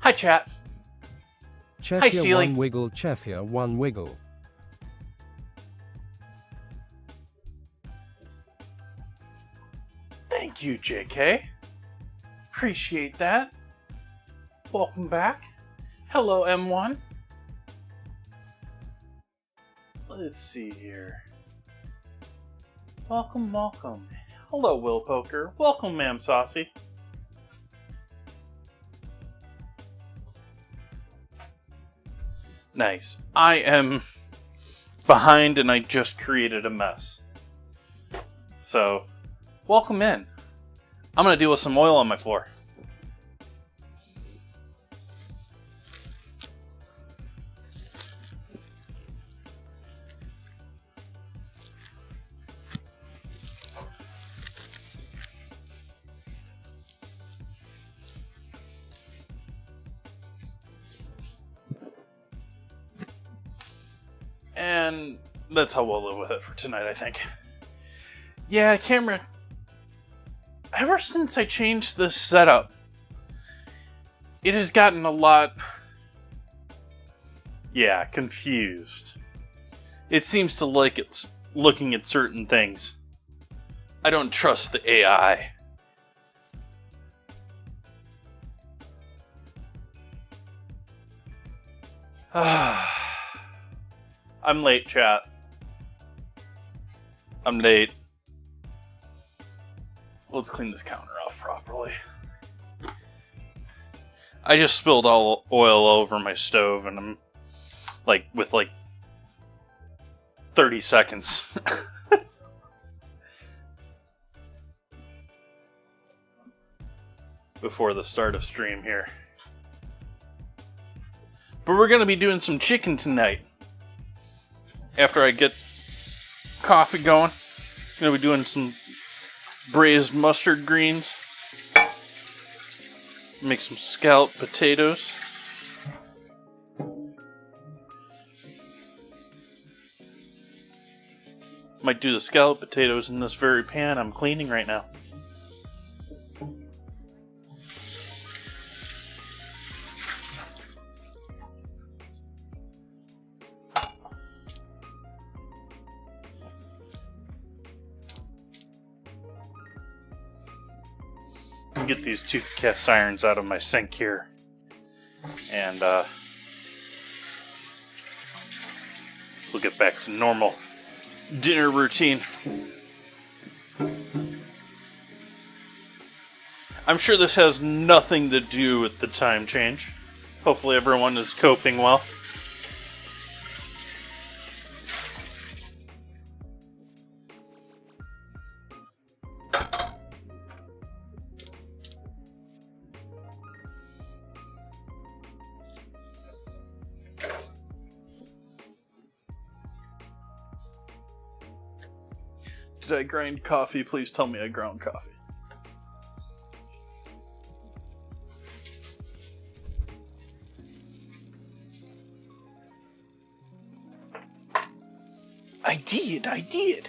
Hi, chat. Hi, Chefia Sealy. 1 wiggle, Chefia 1 wiggle. Thank you, JK. Appreciate that. Welcome back. Hello, M1. Let's see here. Welcome, welcome. Hello, Will Poker. Welcome, Ma'am Saucy. Nice. I am behind and I just created a mess. So, welcome in. I'm going to deal with some oil on my floor. And that's how we'll live with it for tonight, I think. Yeah, camera. Ever since I changed this setup, it has gotten a lot, confused. It seems to like it's looking at certain things. I don't trust the AI. I'm late, chat. I'm late. Let's clean this counter off properly. I just spilled all oil over my stove and I'm with 30 seconds. Before the start of stream here. But we're going to be doing some chicken tonight. After I get coffee going, I'm going to be doing some braised mustard greens. Make some scalloped potatoes. Might do the scalloped potatoes in this very pan I'm cleaning right now. Get these two cast irons out of my sink here, and we'll get back to normal dinner routine. I'm sure this has nothing to do with the time change. Hopefully everyone is coping well. Did I grind coffee? Please tell me I ground coffee. I did.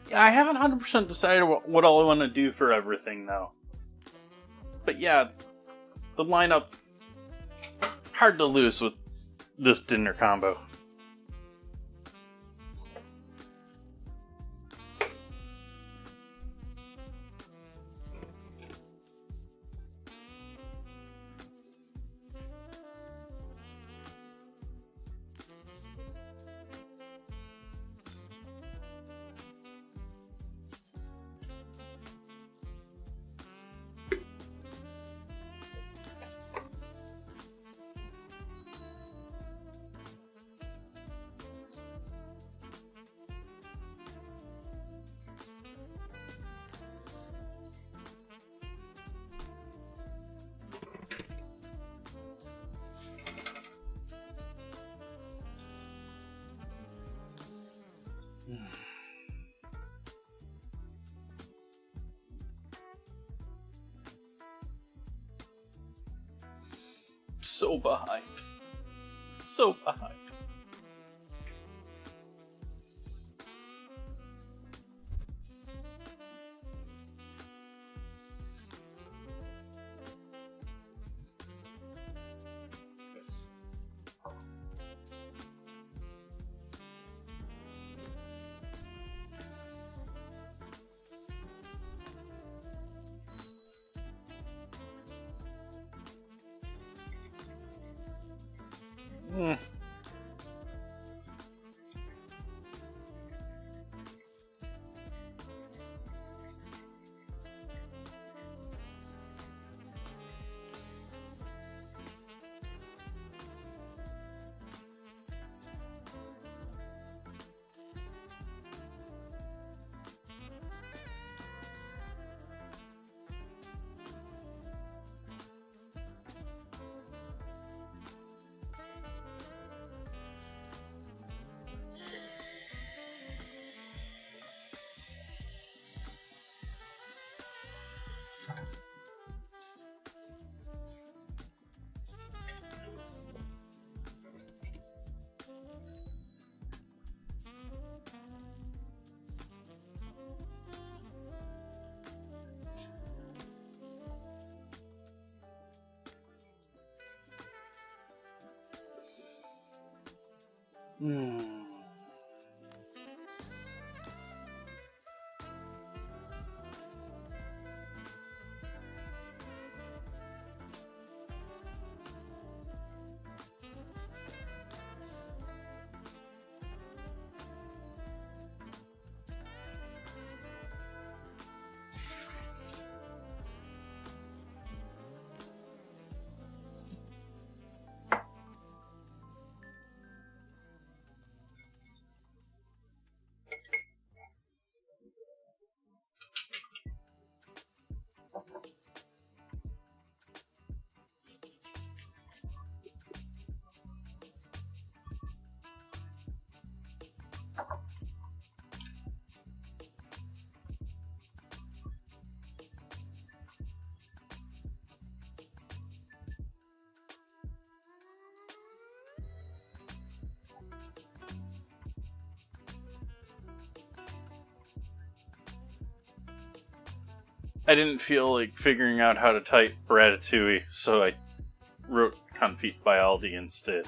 Yeah, I haven't 100% decided what all I want to do for everything, though. But yeah, the lineup, hard to lose with this dinner combo. So behind. So behind. Mm. Mm. I didn't feel like figuring out how to type ratatouille, so I wrote confit by Aldi instead.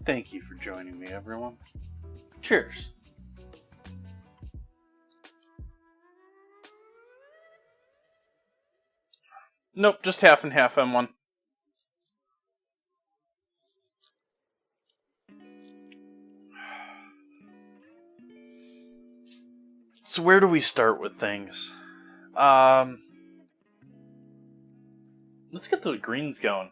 Thank you for joining me, everyone. Cheers. Nope, just half and half M1. So where do we start with things? Let's get the greens going.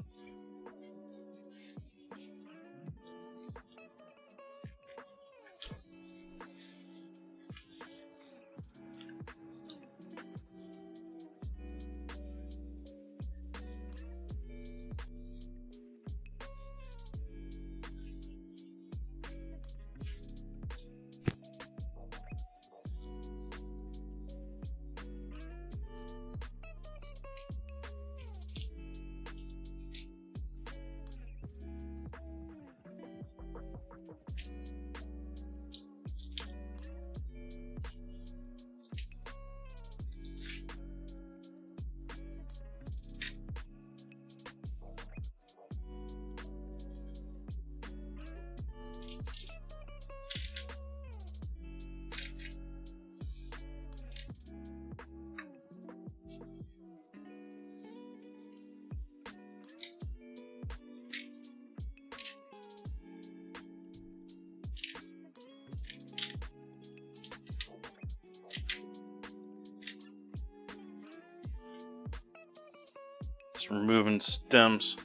Just removing stems.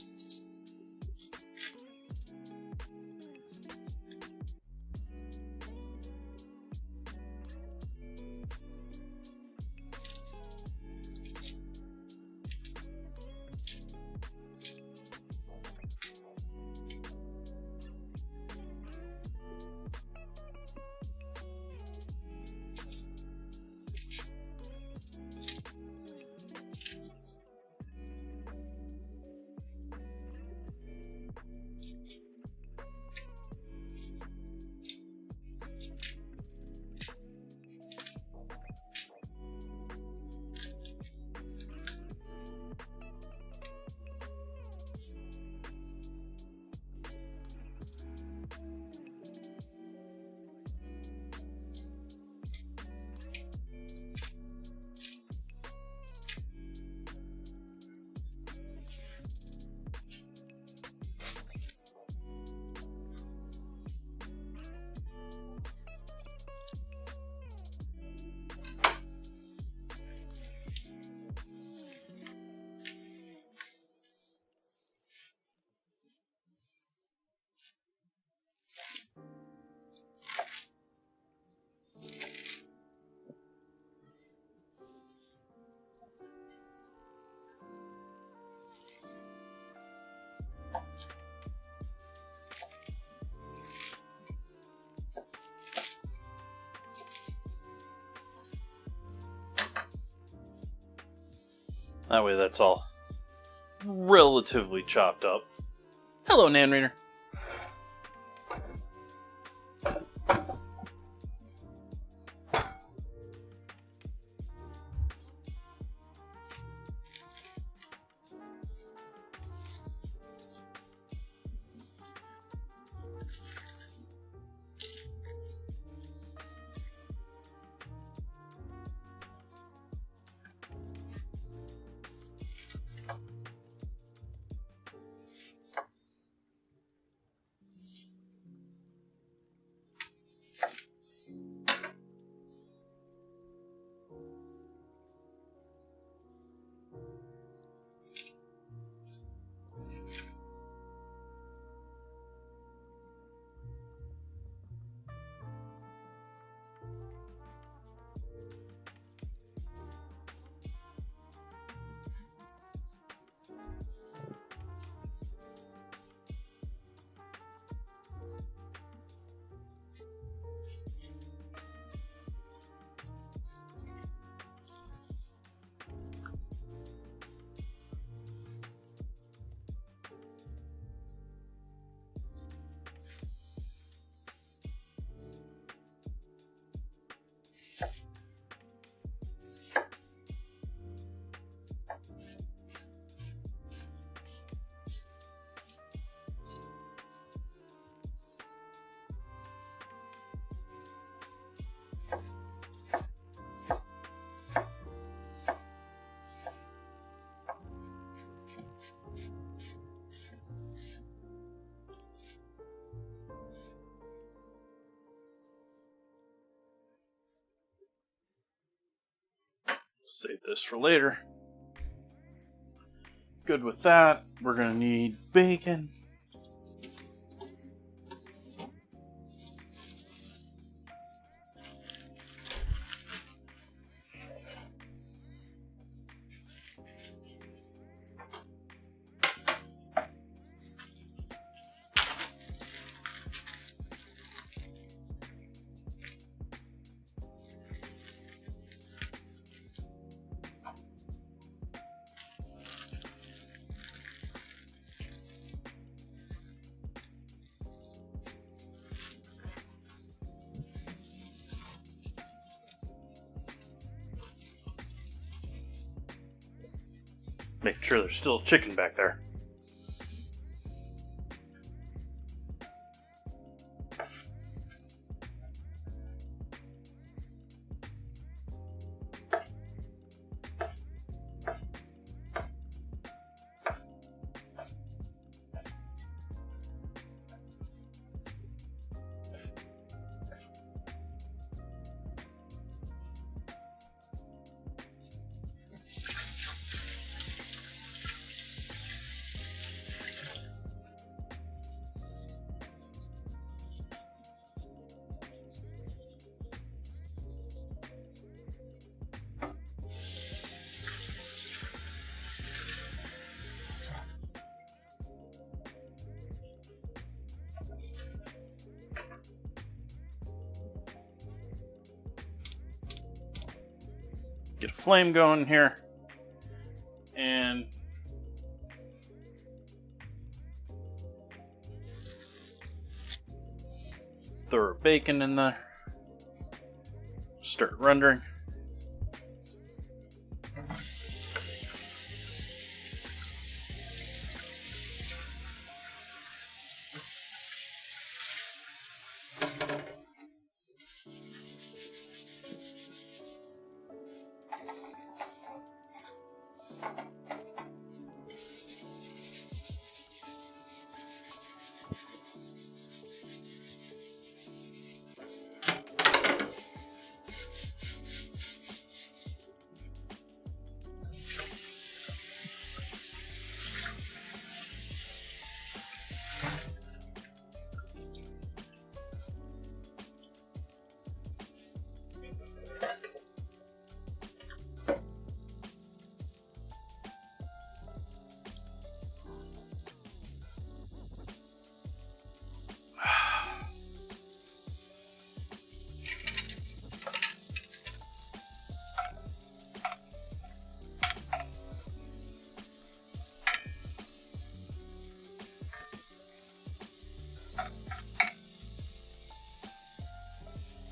That way that's all relatively chopped up. Hello, Nan Rainer. Save this for later. Good with that. We're gonna need bacon. Making sure there's still chicken back there. Get a flame going here. And throw our bacon in there. Start rendering.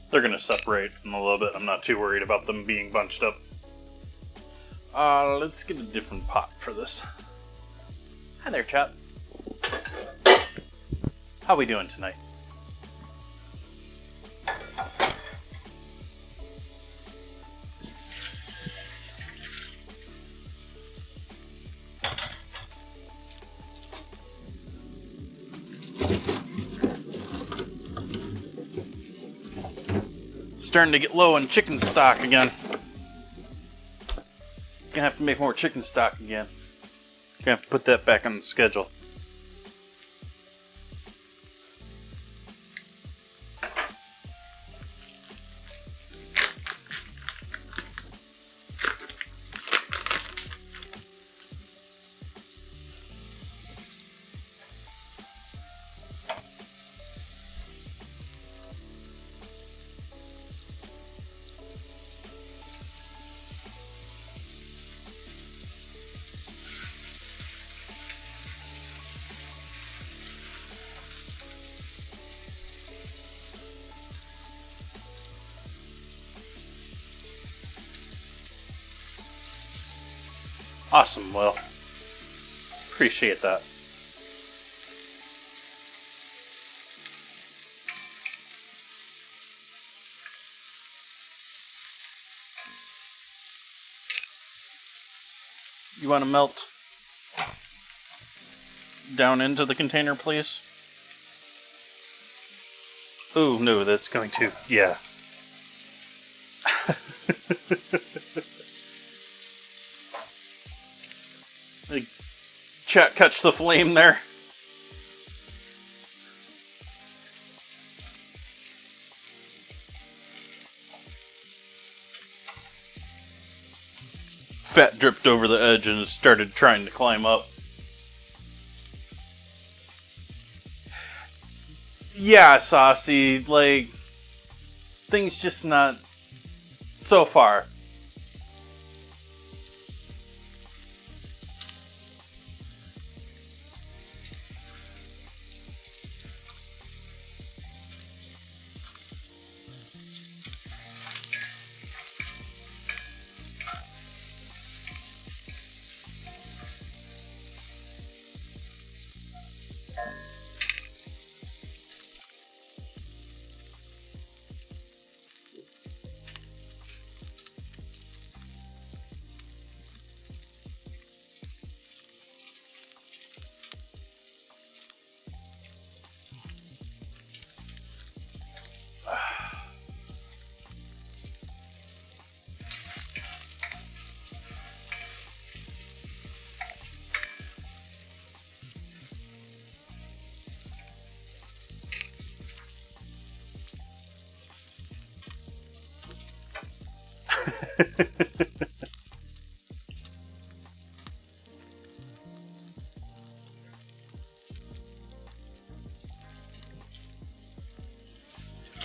They're going to separate in a little bit. I'm not too worried about them being bunched up. Let's get a different pot for this. Hi there, chap. How we doing tonight? Starting to get low on chicken stock again. Gonna have to make more chicken stock again. Gonna have to put that back on the schedule. Awesome, Will. Appreciate that. You want to melt down into the container, please? Oh, no, that's going to... yeah. Like, chat, catch the flame there. Fat dripped over the edge and started trying to climb up. Yeah, Saucy, like, things just not so far.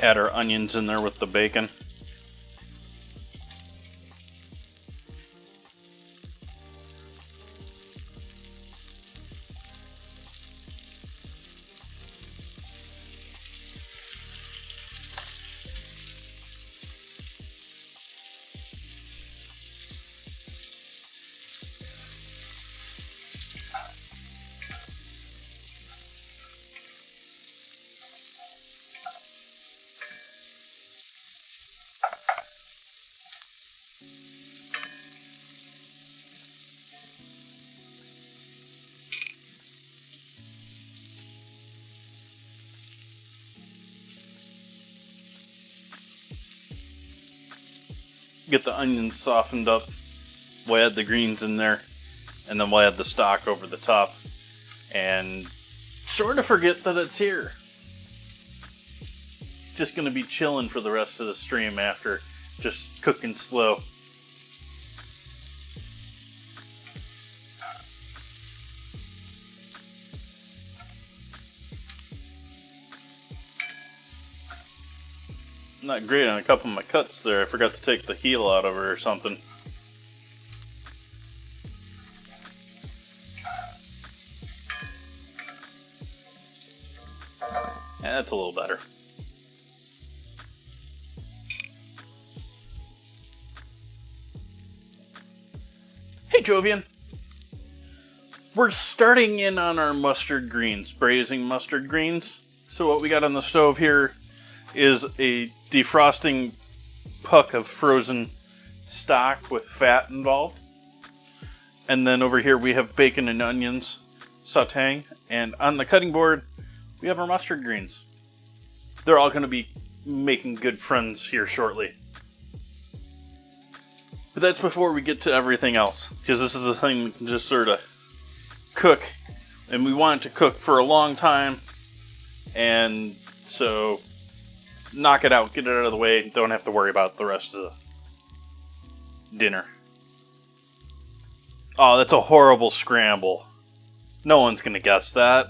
Add our onions in there with the bacon. Get the onions softened up. We'll add the greens in there, and then we'll add the stock over the top. And sort of forget that it's here. Just gonna be chilling for the rest of the stream after, just cooking slow. Not great on a couple of my cuts there. I forgot to take the heel out of her or something. Yeah, that's a little better. Hey Jovian! We're starting in on our mustard greens, braising mustard greens. So what we got on the stove here is a defrosting puck of frozen stock with fat involved. And then over here we have bacon and onions sauteing. And on the cutting board, we have our mustard greens. They're all going to be making good friends here shortly. But that's before we get to everything else, because this is a thing we can just sort of cook. And we want it to cook for a long time. And so knock it out, get it out of the way, don't have to worry about the rest of the dinner. Oh, that's a horrible scramble. No one's gonna guess that.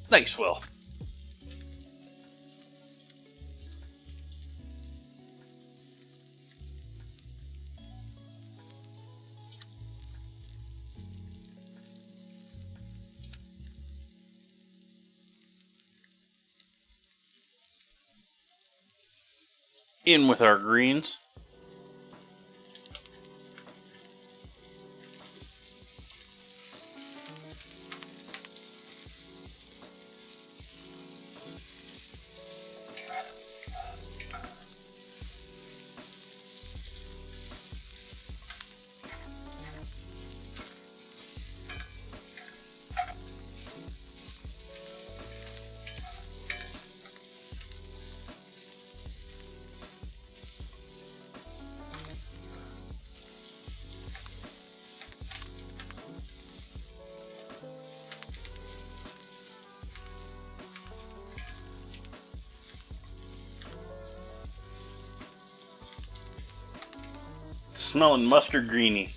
Thanks, Will. In with our greens. smelling mustard greeny.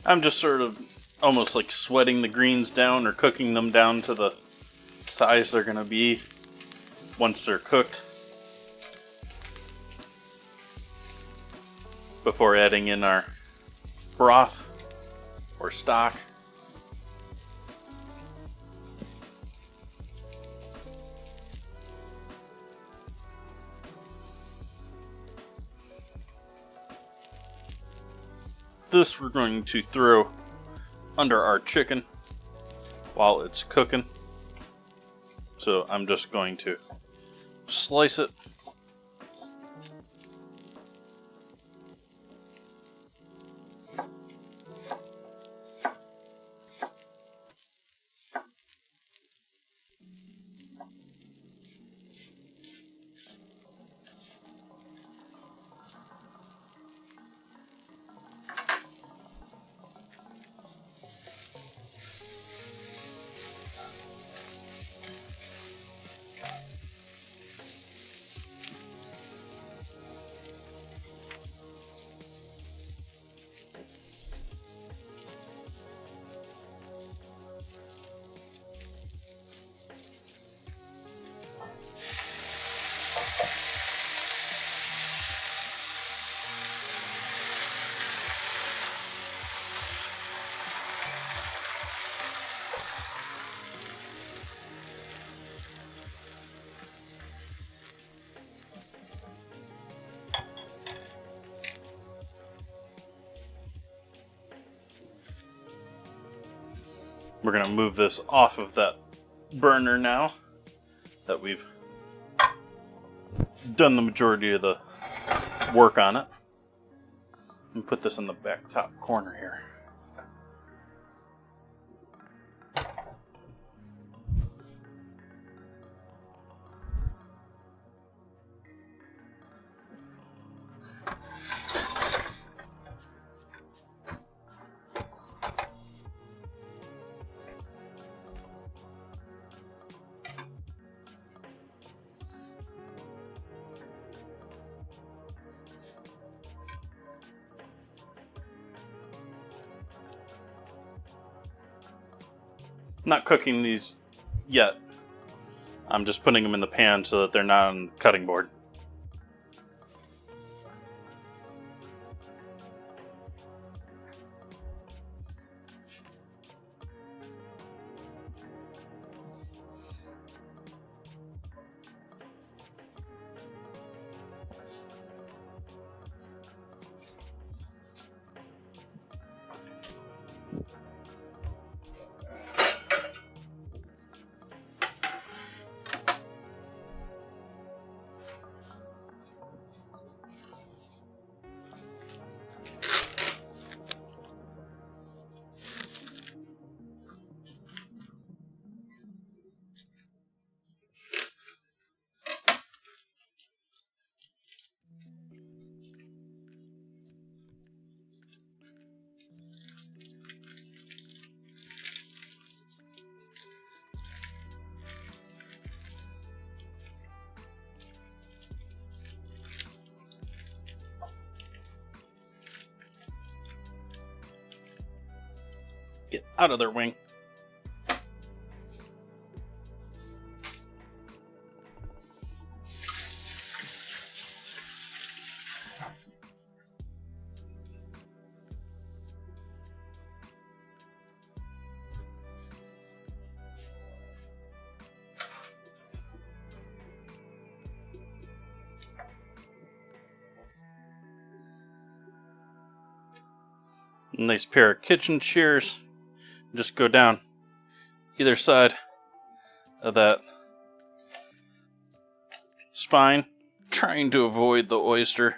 I'm just sort of almost like sweating the greens down or cooking them down to the size they're going to be once they're cooked, before adding in our broth or stock. This we're going to throw under our chicken while it's cooking. So I'm just going to slice it. We're going to move this off of that burner now that we've done the majority of the work on it. And put this in the back top corner here. Not cooking these yet. I'm just putting them in the pan so that they're not on the cutting board. Get out of their wing. Nice pair of kitchen shears. just go down either side of that spine, trying to avoid the oyster.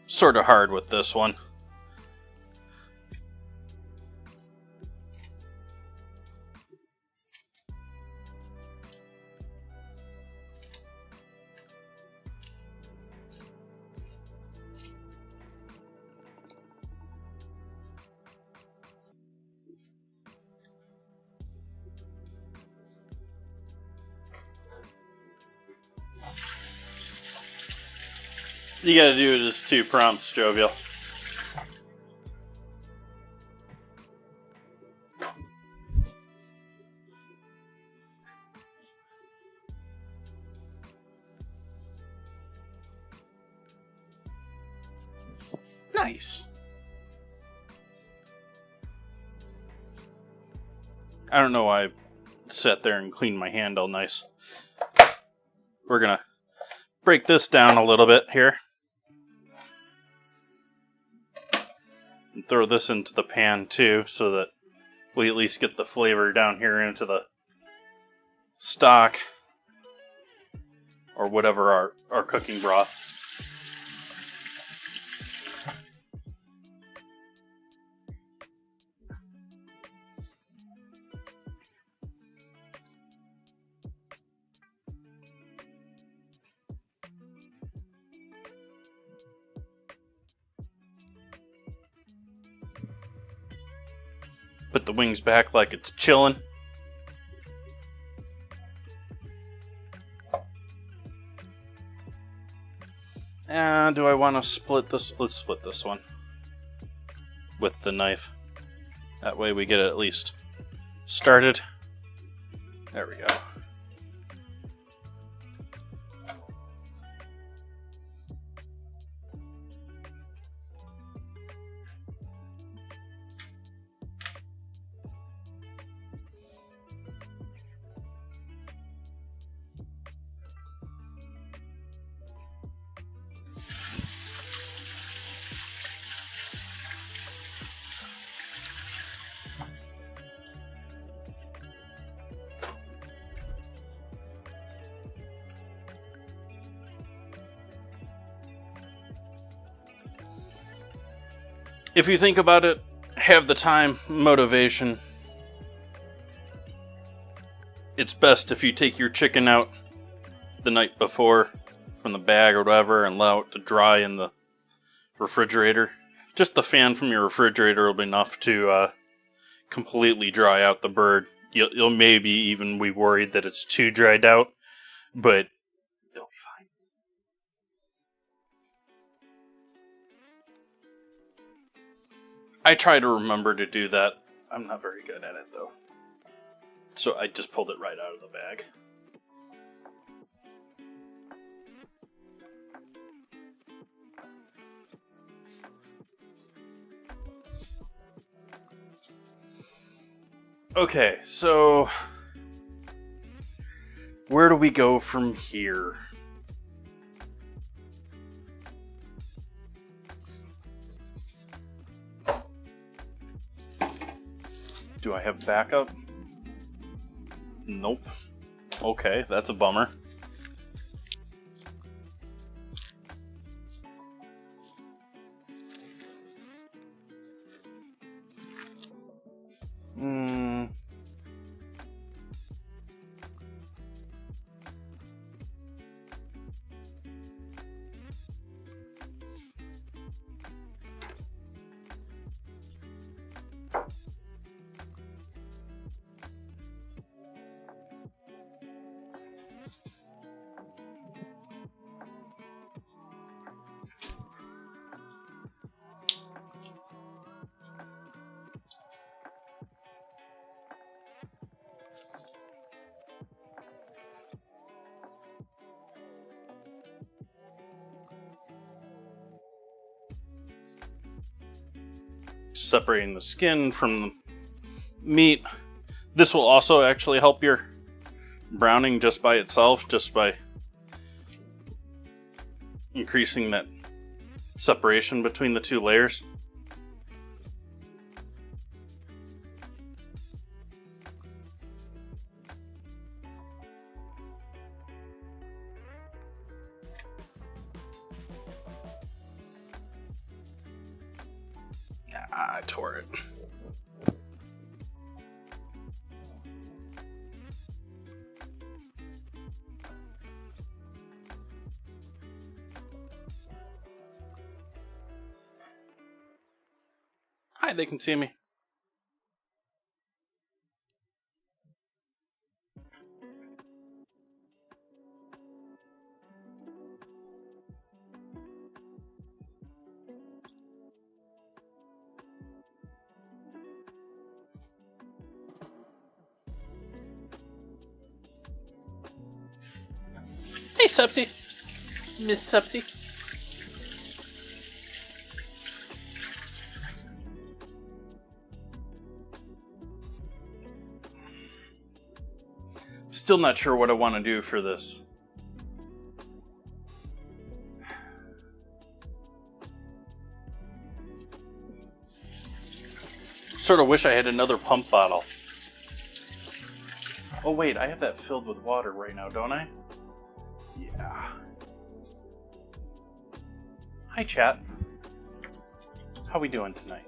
Sort of hard with this one. You gotta do it as 2 prompts, Jovial. Nice. I don't know why I sat there and cleaned my hand all nice. We're gonna break this down a little bit here. And throw this into the pan too, so that we at least get the flavor down here into the stock or whatever our cooking broth. Put the wings back like it's chilling. And do I want to split this? Let's split this one with the knife. That way we get it at least started. There we go. If you think about it, have the time, motivation, it's best if you take your chicken out the night before from the bag or whatever and allow it to dry in the refrigerator. Just the fan from your refrigerator will be enough to completely dry out the bird. You'll maybe even be worried that it's too dried out, but it'll be fine. I try to remember to do that. I'm not very good at it though. So I just pulled it right out of the bag. Okay, so where do we go from here? Do I have backup? Nope. Okay, that's a bummer. Separating the skin from the meat. This will also actually help your browning just by itself, just by increasing that separation between the two layers. I tore it. Hi, they can see me. Hey, Subsy. Miss Subsy. Still not sure what I want to do for this. Sort of wish I had another pump bottle. Oh wait, I have that filled with water right now, don't I? Yeah. Hi, chat. How we doing tonight?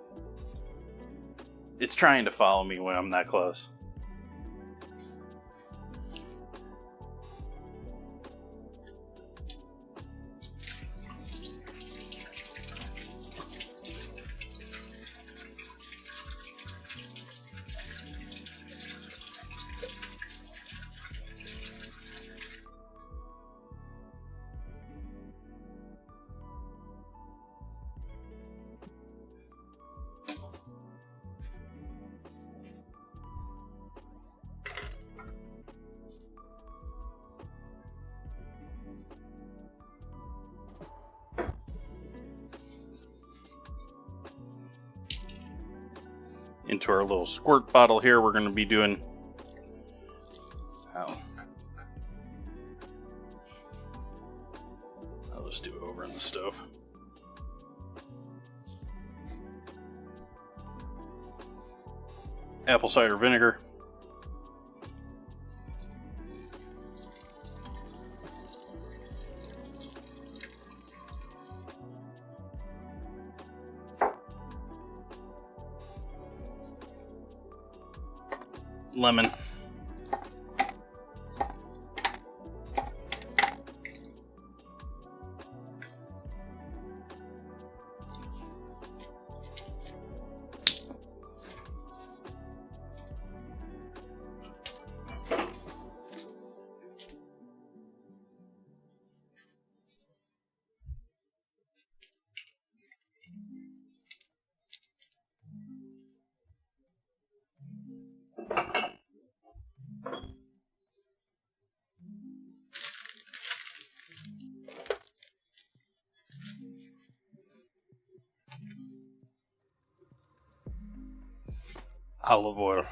It's trying to follow me when I'm that close. Into our little squirt bottle here, we're going to be doing... I'll just do it over in the stove. Apple cider vinegar. Lemon. Olive oil.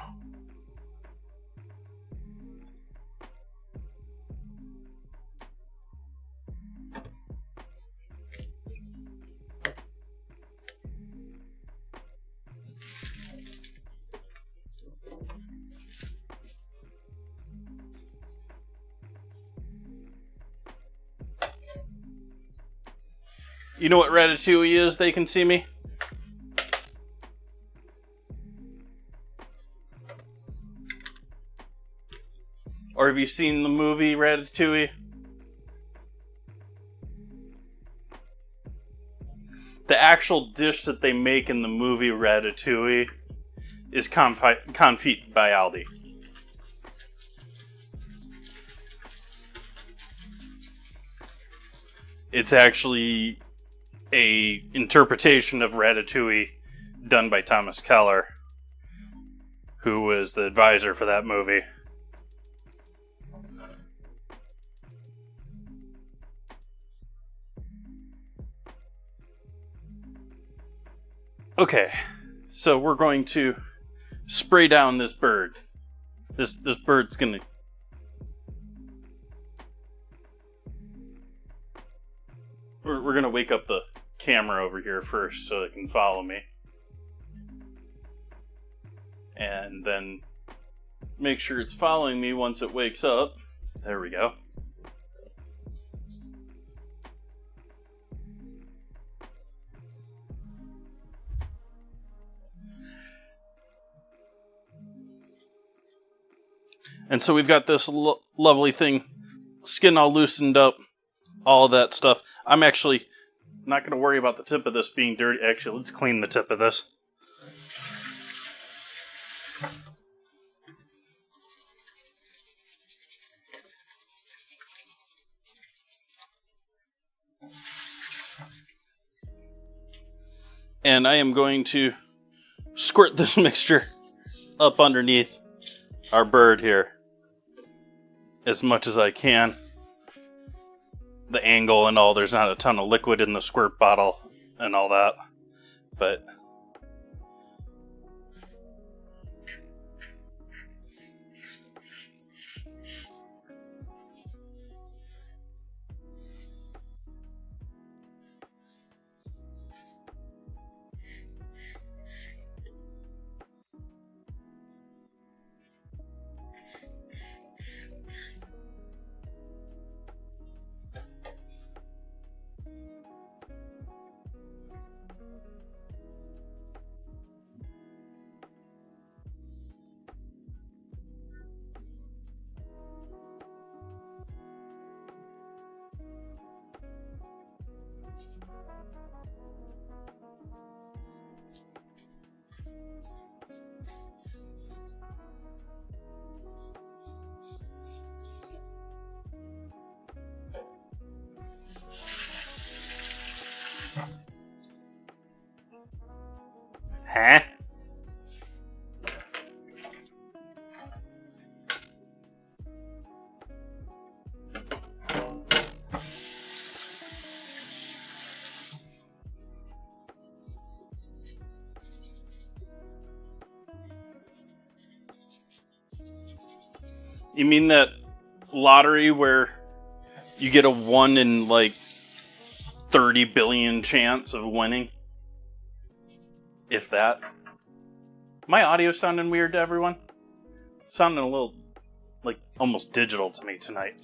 You know what ratatouille is? They can see me. Or have you seen the movie Ratatouille? The actual dish that they make in the movie Ratatouille is confit by Aldi. It's actually a interpretation of Ratatouille done by Thomas Keller, who was the advisor for that movie. Okay, so we're going to spray down this bird. This bird's gonna... We're gonna wake up the camera over here first so it can follow me. And then make sure it's following me once it wakes up. There we go. And so we've got this lovely thing, skin all loosened up, all of that stuff. I'm actually not going to worry about the tip of this being dirty. Actually, let's clean the tip of this. And I am going to squirt this mixture up underneath our bird here as much as I can. The angle and all, there's not a ton of liquid in the squirt bottle and all that, but huh? You mean that lottery where you get a 1 in like 30 billion chance of winning? If that. My audio sounding weird to everyone? It's sounding a little like almost digital to me tonight.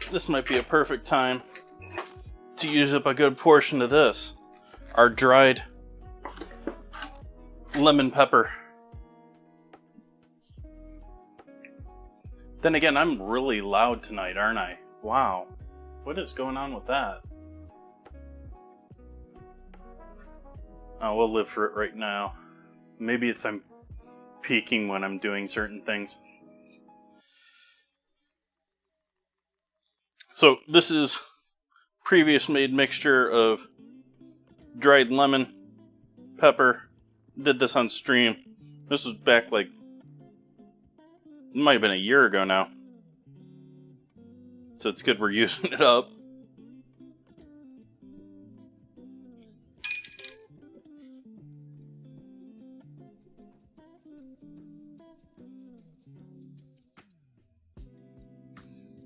This might be a perfect time to use up a good portion of this. Our dried lemon pepper. Then again, I'm really loud tonight, aren't I? Wow. What is going on with that? Oh, we'll live for it right now. Maybe it's I'm peaking when I'm doing certain things. So this is previous made mixture of dried lemon, pepper. Did this on stream. This was back like, it might have been a year ago now. So it's good we're using it up.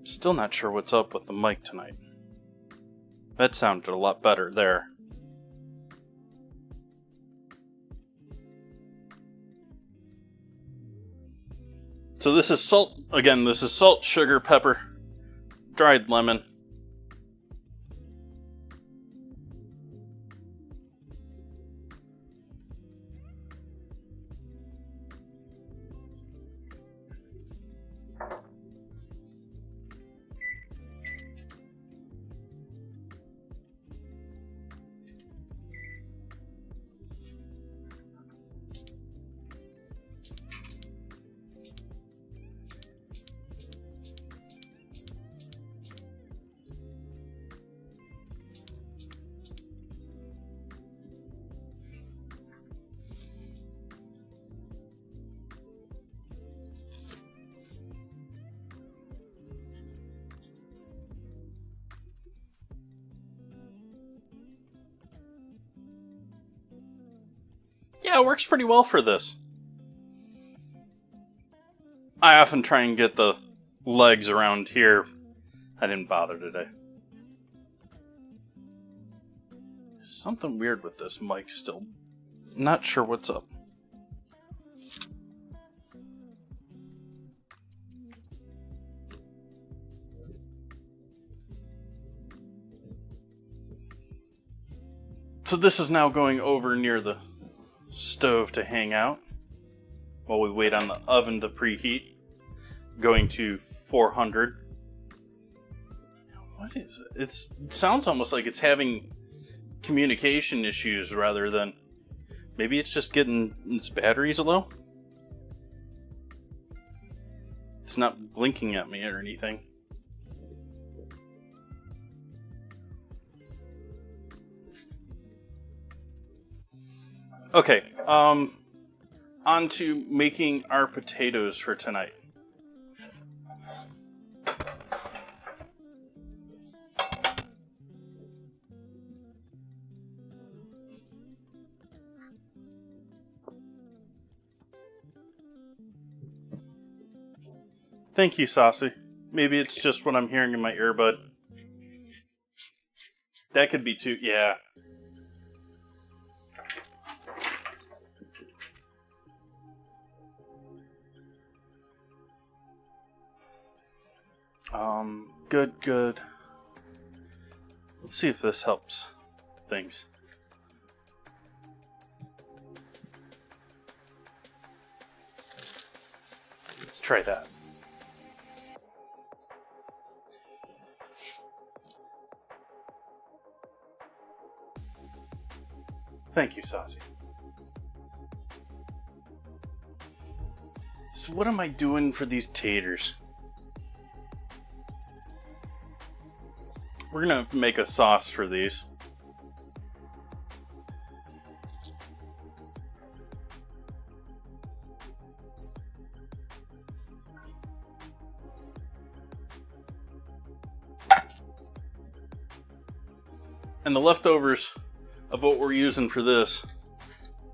Still not sure what's up with the mic tonight. That sounded a lot better there. So this is salt, again, this is salt, sugar, pepper, dried lemon. Yeah, it works pretty well for this. I often try and get the legs around here. I didn't bother today. There's something weird with this mic still. Not sure what's up. So this is now going over near the stove to hang out while we wait on the oven to preheat. Going to 400. What is it? It sounds almost like it's having communication issues rather than... Maybe it's just getting its batteries low? It's not blinking at me or anything. Okay, on to making our potatoes for tonight. Thank you, Saucy. Maybe it's just what I'm hearing in my earbud. That could be too, yeah. Good. Let's see if this helps things. Let's try that. Thank you, Saucy. So what am I doing for these taters? We're gonna make a sauce for these. And the leftovers of what we're using for this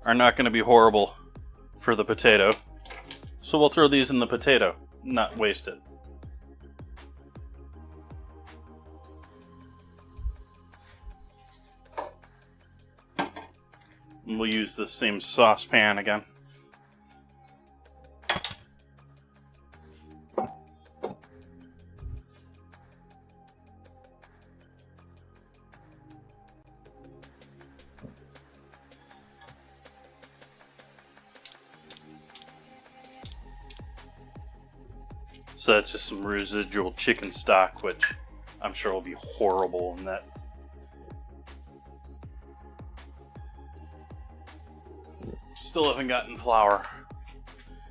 are not going to be horrible for the potato. So we'll throw these in the potato, not waste it. And we'll use the same saucepan again. So that's just some residual chicken stock, which I'm sure will be horrible in that. Still haven't gotten flour.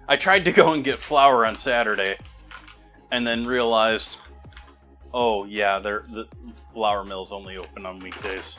I tried to go and get flour on Saturday and then realized, oh yeah, the flour mill's only open on weekdays.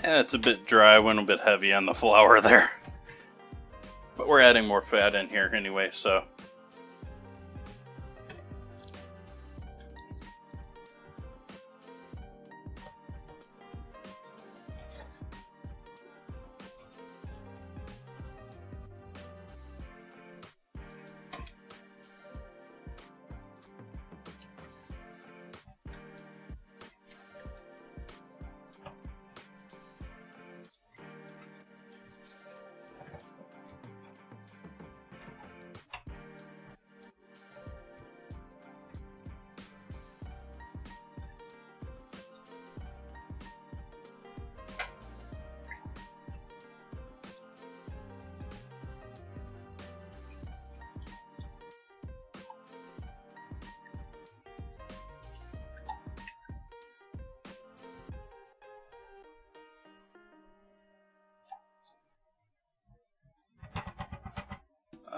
Yeah, it's a bit dry, went a bit heavy on the flour there. But we're adding more fat in here anyway, so.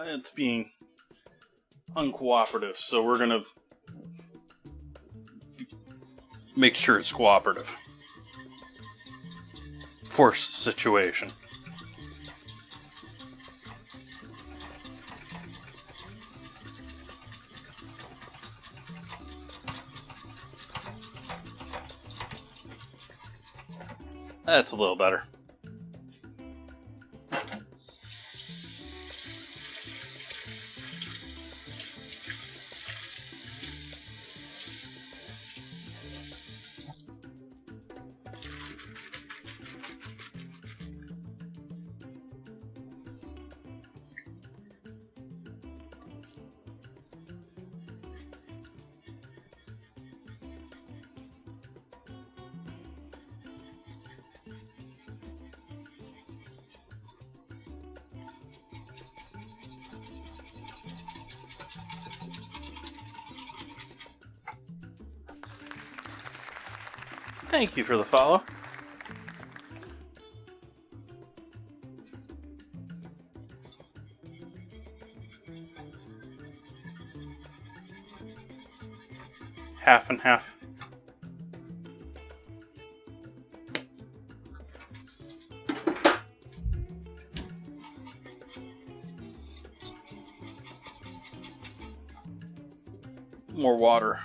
It's being uncooperative, so we're gonna make sure it's cooperative. Forced situation. That's a little better. Thank you for the follow. Half and half. More water.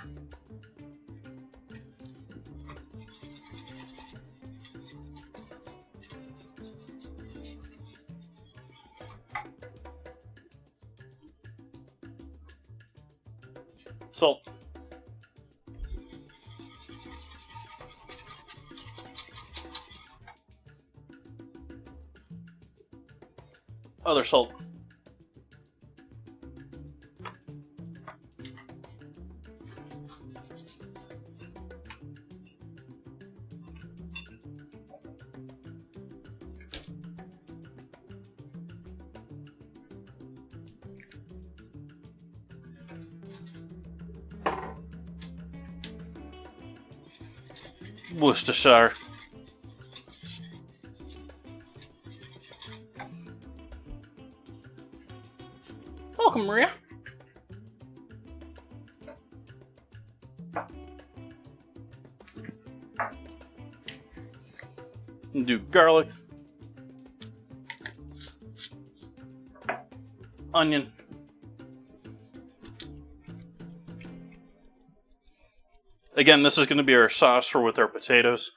Salt. Other salt. Worcestershire. Welcome, Maria. Do garlic, onion, again, this is going to be our sauce for with our potatoes.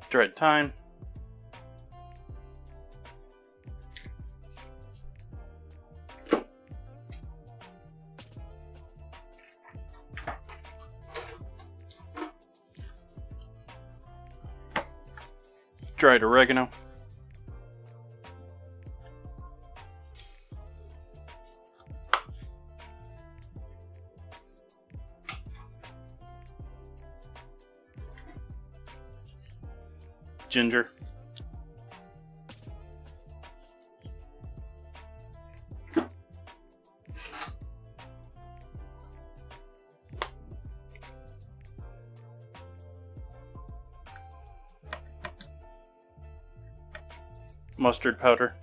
Dried thyme. Dried oregano. Ginger. Mustard powder.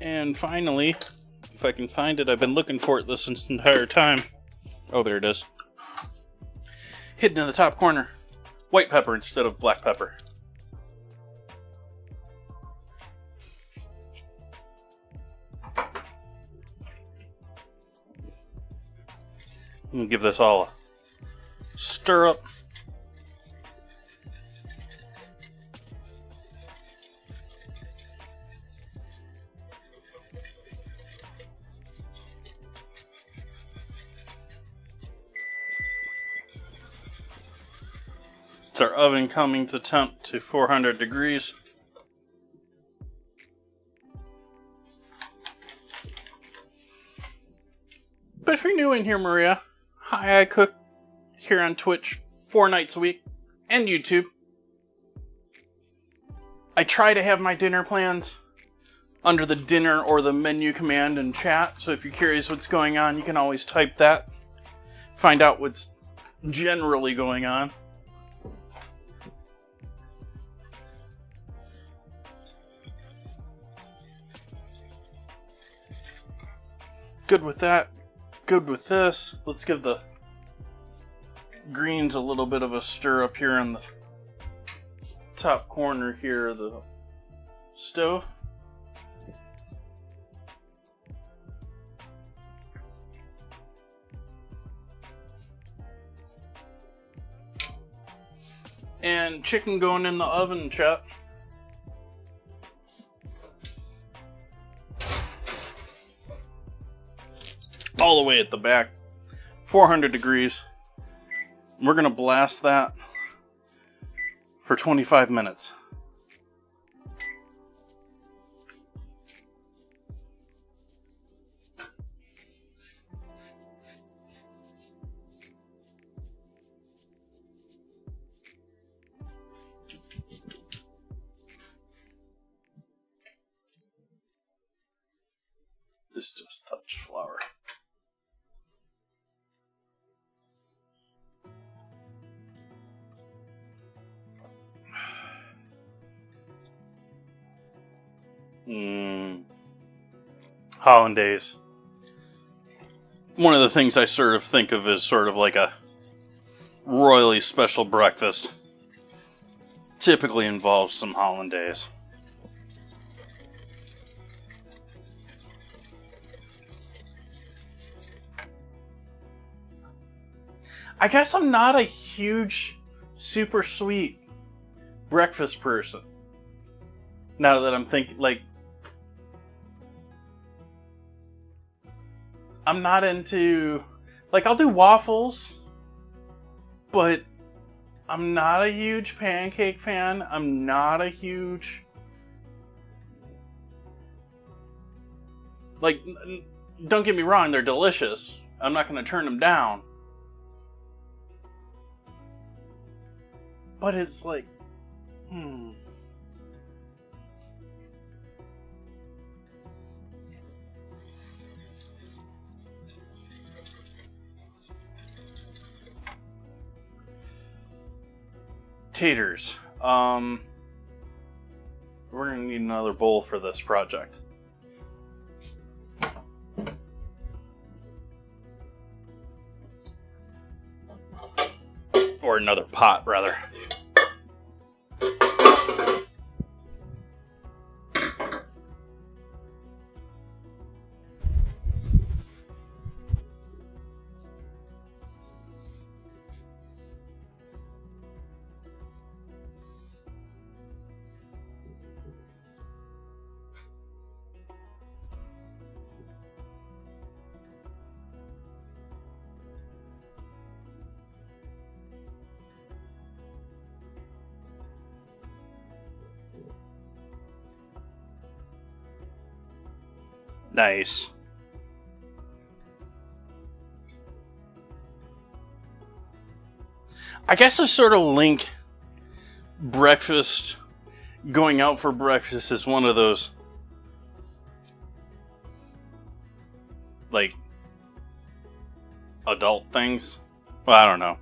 And finally, if I can find it, I've been looking for it this entire time. Oh, there it is. Hidden in the top corner. White pepper instead of black pepper. I'm going to give this all a stir up. It's our oven coming to temp to 400 degrees. But if you're new in here, Maria, hi, I cook here on Twitch 4 nights a week and YouTube. I try to have my dinner plans under the dinner or the menu command in chat, so if you're curious what's going on, you can always type that. Find out what's generally going on. Good with that. Good with this. Let's give the greens a little bit of a stir up here in the top corner here of the stove. And chicken going in the oven, chat. All the way at the back, 400 degrees. We're gonna blast that for 25 minutes. This just touched flour. Hollandaise. One of the things I sort of think of as sort of like a royally special breakfast. Typically involves some hollandaise. I guess I'm not a huge, super sweet breakfast person. Now that I'm thinking, like, I'm not into, like, I'll do waffles, but I'm not a huge pancake fan. I'm not a huge, like, don't get me wrong, they're delicious. I'm not going to turn them down. But it's like, taters. We're gonna need another bowl for this project. Or another pot, rather. Nice. I guess I sort of link breakfast, going out for breakfast is one of those, like, adult things. Well, I don't know.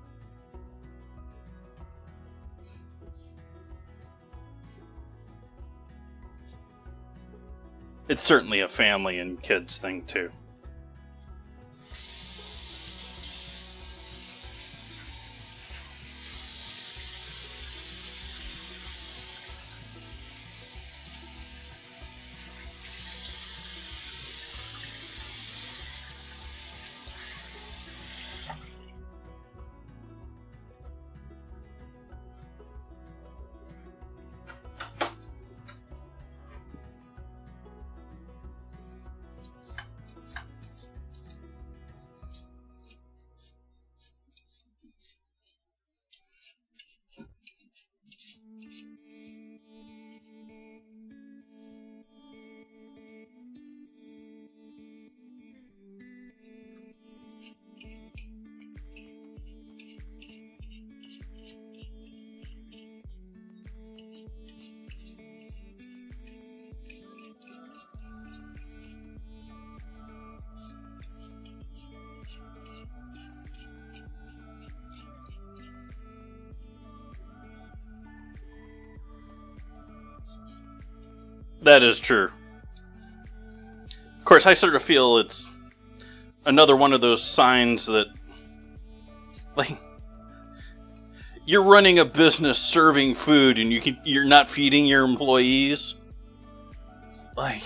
it's certainly a family and kids thing too. That is true. Of course, I sort of feel it's another one of those signs that, like, you're running a business serving food and you're not feeding your employees. Like,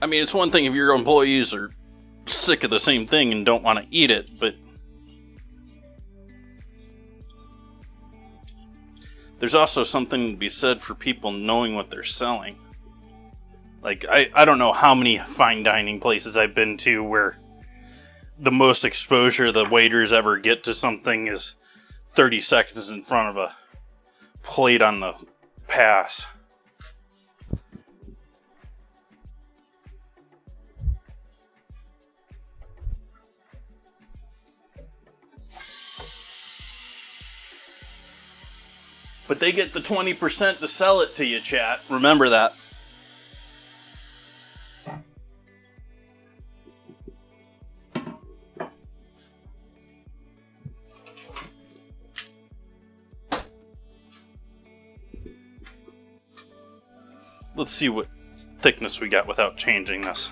I mean, it's one thing if your employees are sick of the same thing and don't want to eat it, but there's also something to be said for people knowing what they're selling. Like, I don't know how many fine dining places I've been to where the most exposure the waiters ever get to something is 30 seconds in front of a plate on the pass. But they get the 20% to sell it to you, chat. Remember that. Let's see what thickness we got without changing this.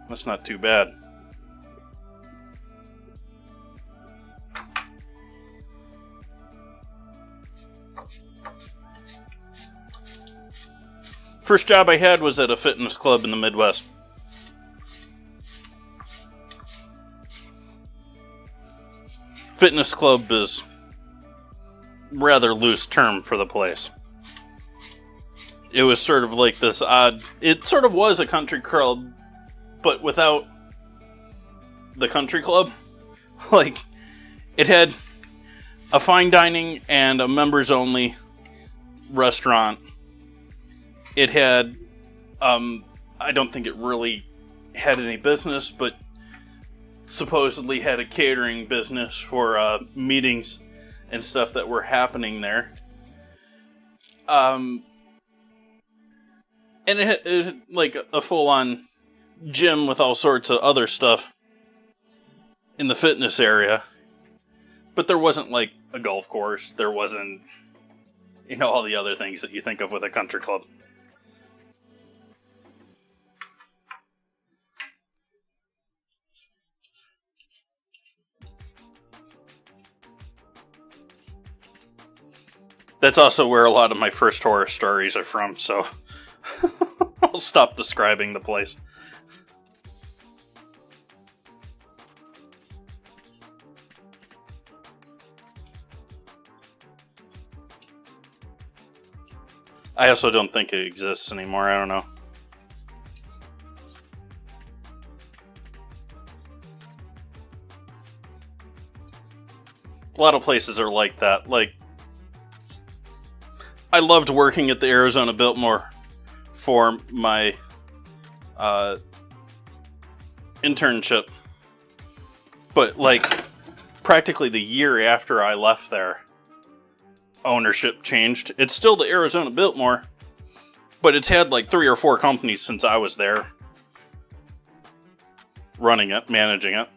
That's not too bad. First job I had was at a fitness club in the Midwest. Fitness club is a rather loose term for the place. It was sort of like this odd... It sort of was a country club, but without the country club. Like, it had a fine dining and a members only restaurant. It had, I don't think it really had any business, but supposedly had a catering business for meetings and stuff that were happening there. And it had like a full-on gym with all sorts of other stuff in the fitness area. But there wasn't like a golf course. There wasn't, all the other things that you think of with a country club. That's also where a lot of my first horror stories are from, so I'll stop describing the place. I also don't think it exists anymore, I don't know. A lot of places are like that, like I loved working at the Arizona Biltmore for my internship. But like practically the year after I left there, ownership changed. It's still the Arizona Biltmore, but it's had like 3 or 4 companies since I was there. running it, managing it.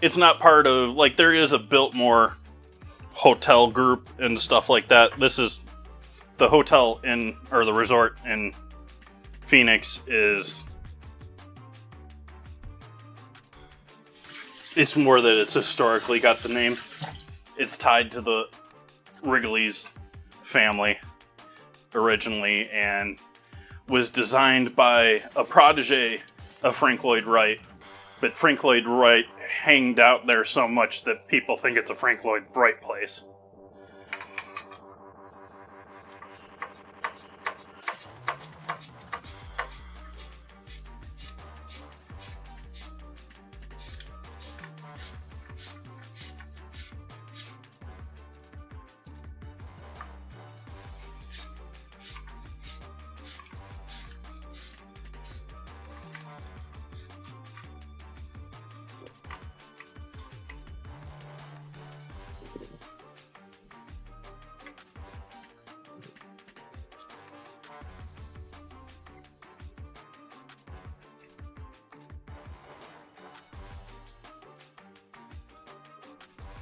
It's not part of, like, there is a Biltmore hotel group and stuff like that. This is the hotel in, or the resort in Phoenix is, it's more that it's historically got the name. It's tied to the Wrigley's family originally and was designed by a protege of Frank Lloyd Wright. But Frank Lloyd Wright hanged out there so much that people think it's a Frank Lloyd Wright place.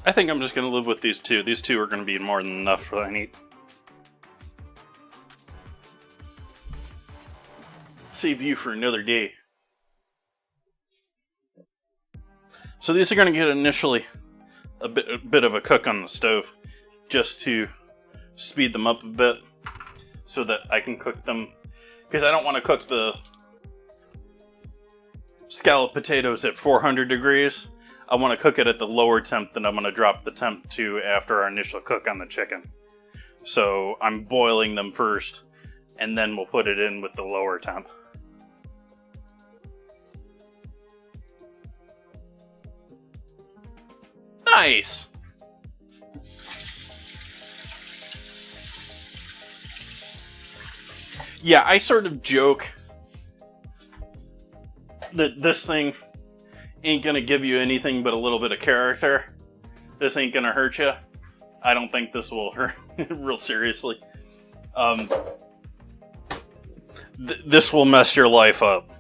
I think I'm just going to live with these two. These two are going to be more than enough for what I need. Save you for another day. So these are going to get initially a bit of a cook on the stove, just to speed them up a bit, so that I can cook them, because I don't want to cook the scalloped potatoes at 400 degrees. I want to cook it at the lower temp that I'm going to drop the temp to after our initial cook on the chicken. So I'm boiling them first, and then we'll put it in with the lower temp. Nice! Yeah, I sort of joke that this thing ain't gonna give you anything but a little bit of character. This ain't gonna hurt you. I don't think this will hurt real seriously. This will mess your life up.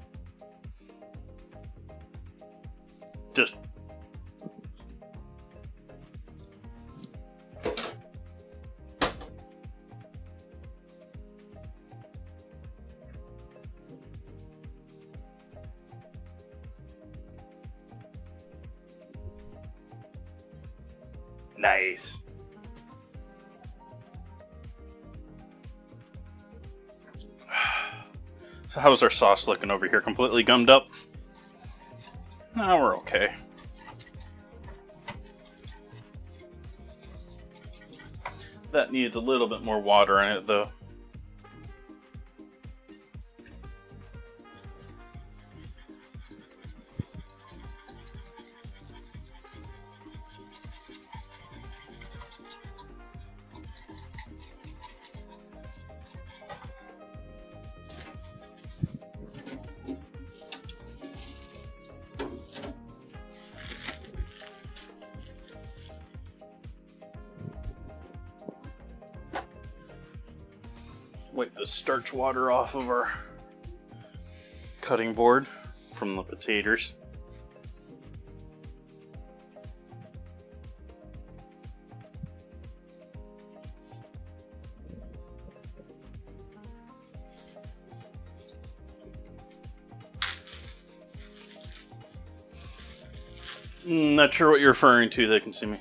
Just nice. So how's our sauce looking over here? Completely gummed up? No, we're okay. That needs a little bit more water in it, though. Wipe the starch water off of our cutting board from the potatoes. Not sure what you're referring to. They can see me.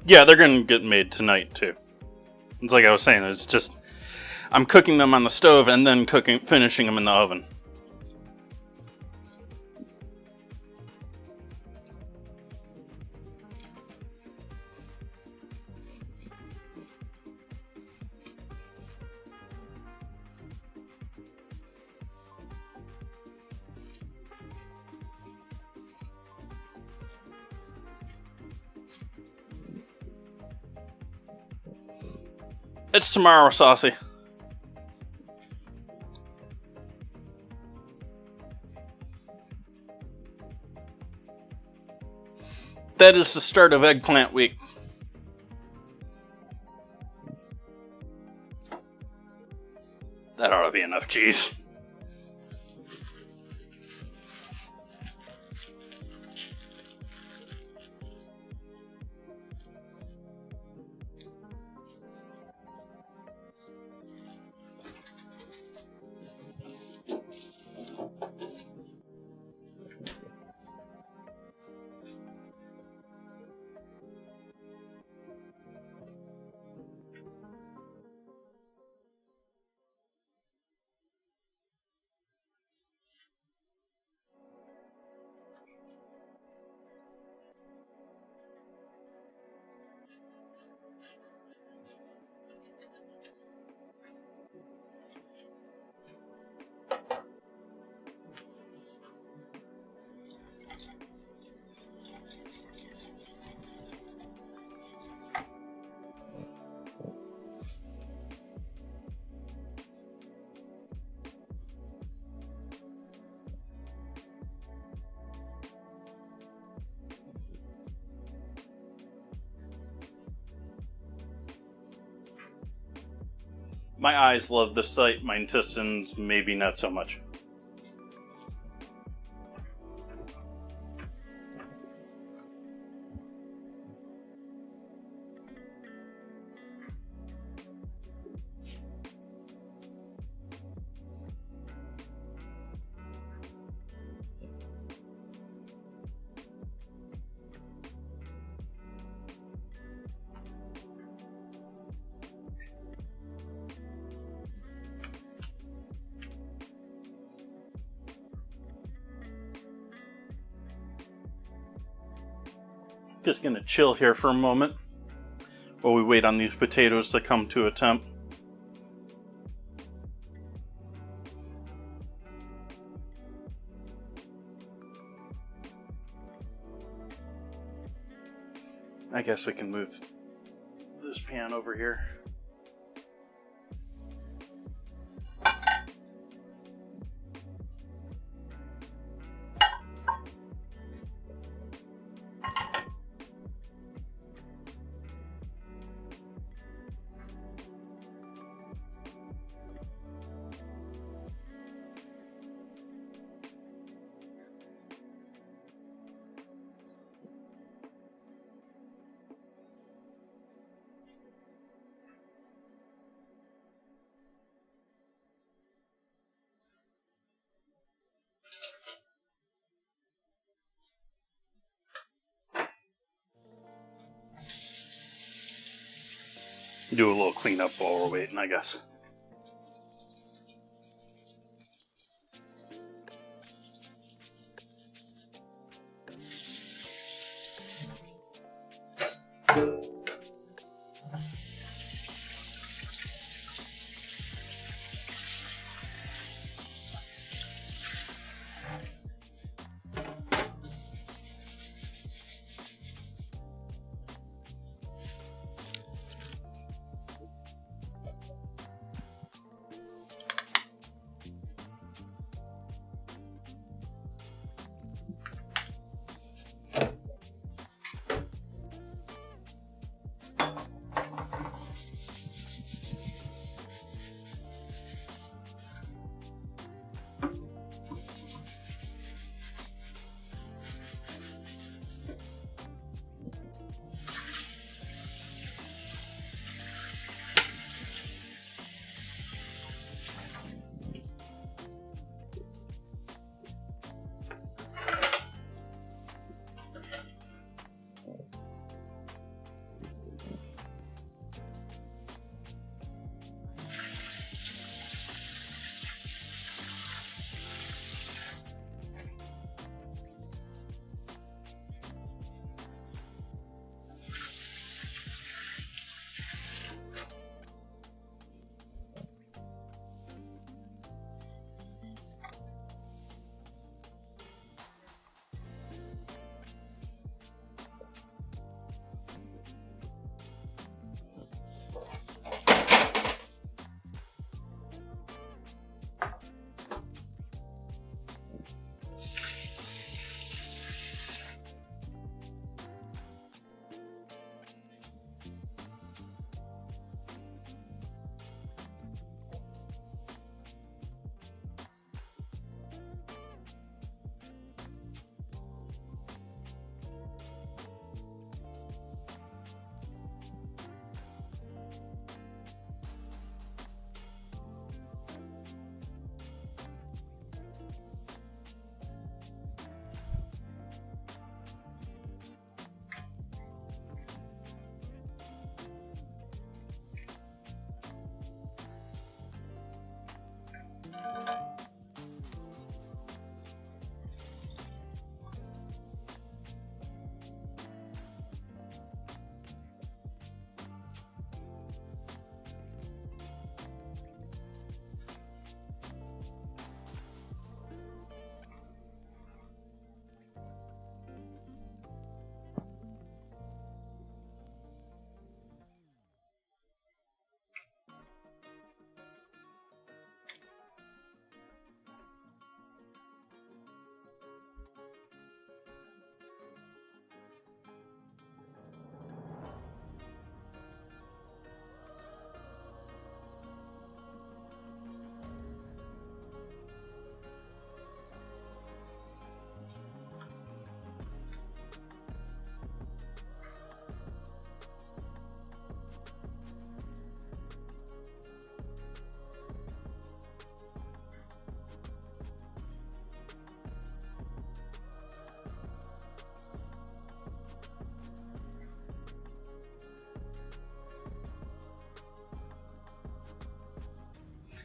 Yeah, they're going to get made tonight, too. It's like I was saying, it's just, I'm cooking them on the stove and then finishing them in the oven. It's tomorrow, Saucy. That is the start of eggplant week. That ought to be enough cheese. My eyes love this sight, my intestines maybe not so much. Just gonna chill here for a moment while we wait on these potatoes to come to a temp. I guess we can move this pan over here. Do a little cleanup while we're waiting, I guess.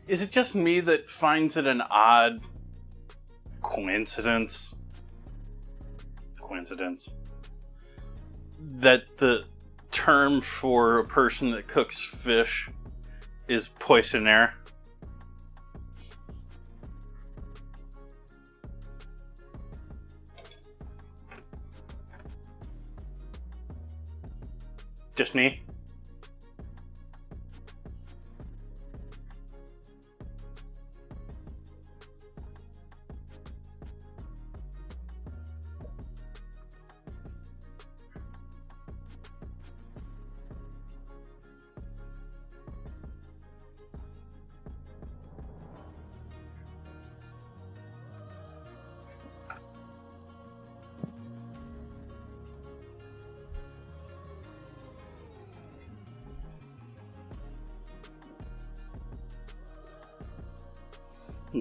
Is it just me that finds it an odd coincidence that the term for a person that cooks fish is poissonnière? Just me?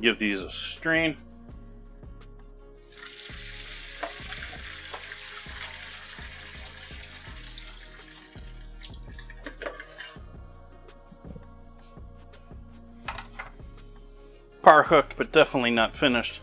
Give these a strain. Par hooked, but definitely not finished.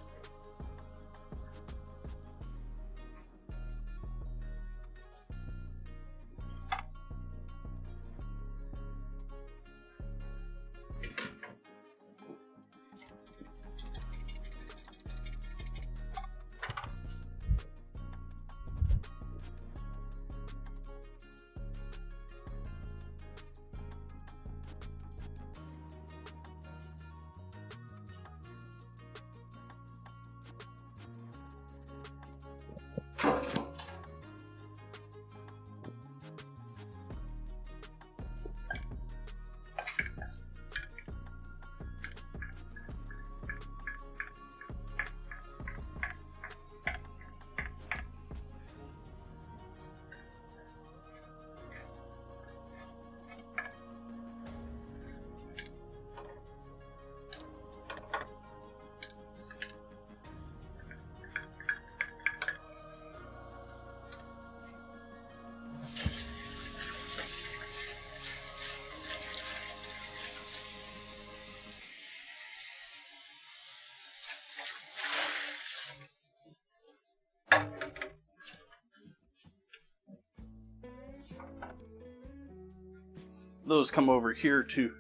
Those come over here to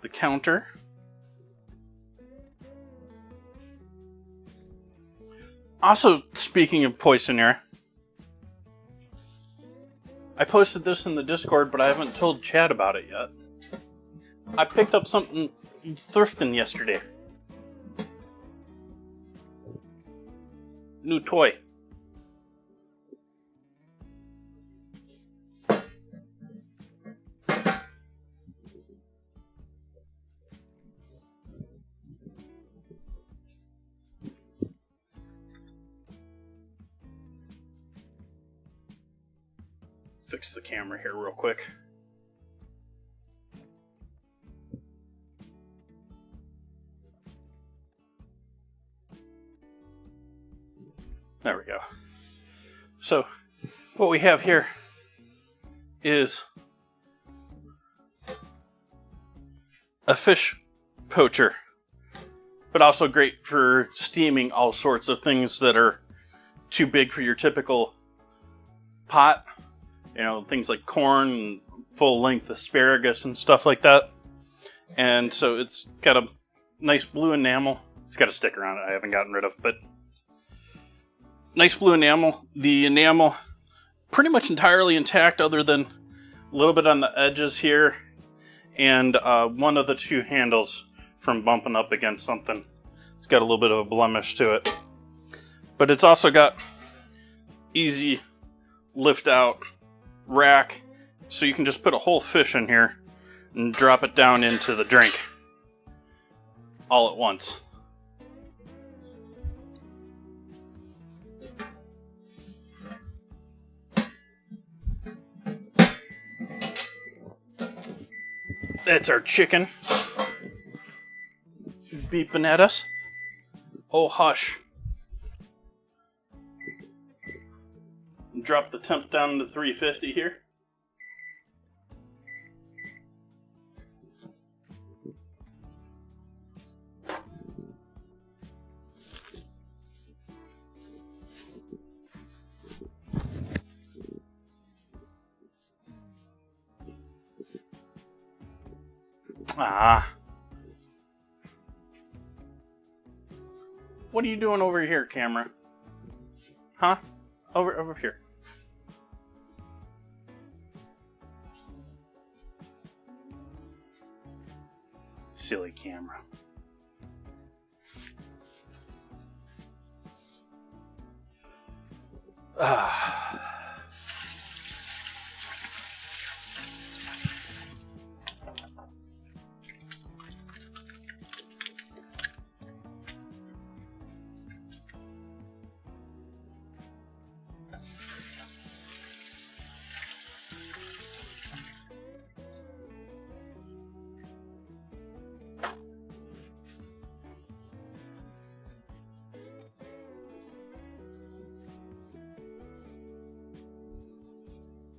the counter. Also, speaking of poissonnière, I posted this in the Discord, but I haven't told Chad about it yet. I picked up something thrifting yesterday. New toy. Fix the camera here real quick. There we go. So, what we have here is a fish poacher, but also great for steaming all sorts of things that are too big for your typical pot. You know, things like corn and full-length asparagus and stuff like that. And so it's got a nice blue enamel. It's got a sticker on it I haven't gotten rid of, but nice blue enamel. The enamel pretty much entirely intact other than a little bit on the edges here and one of the two handles from bumping up against something. It's got a little bit of a blemish to it. But it's also got easy lift out rack, so you can just put a whole fish in here and drop it down into the drink all at once. That's our chicken beeping at us. Oh, hush. Drop the temp down to 350 here. Ah. What are you doing over here, camera? Huh? Over here. Silly camera.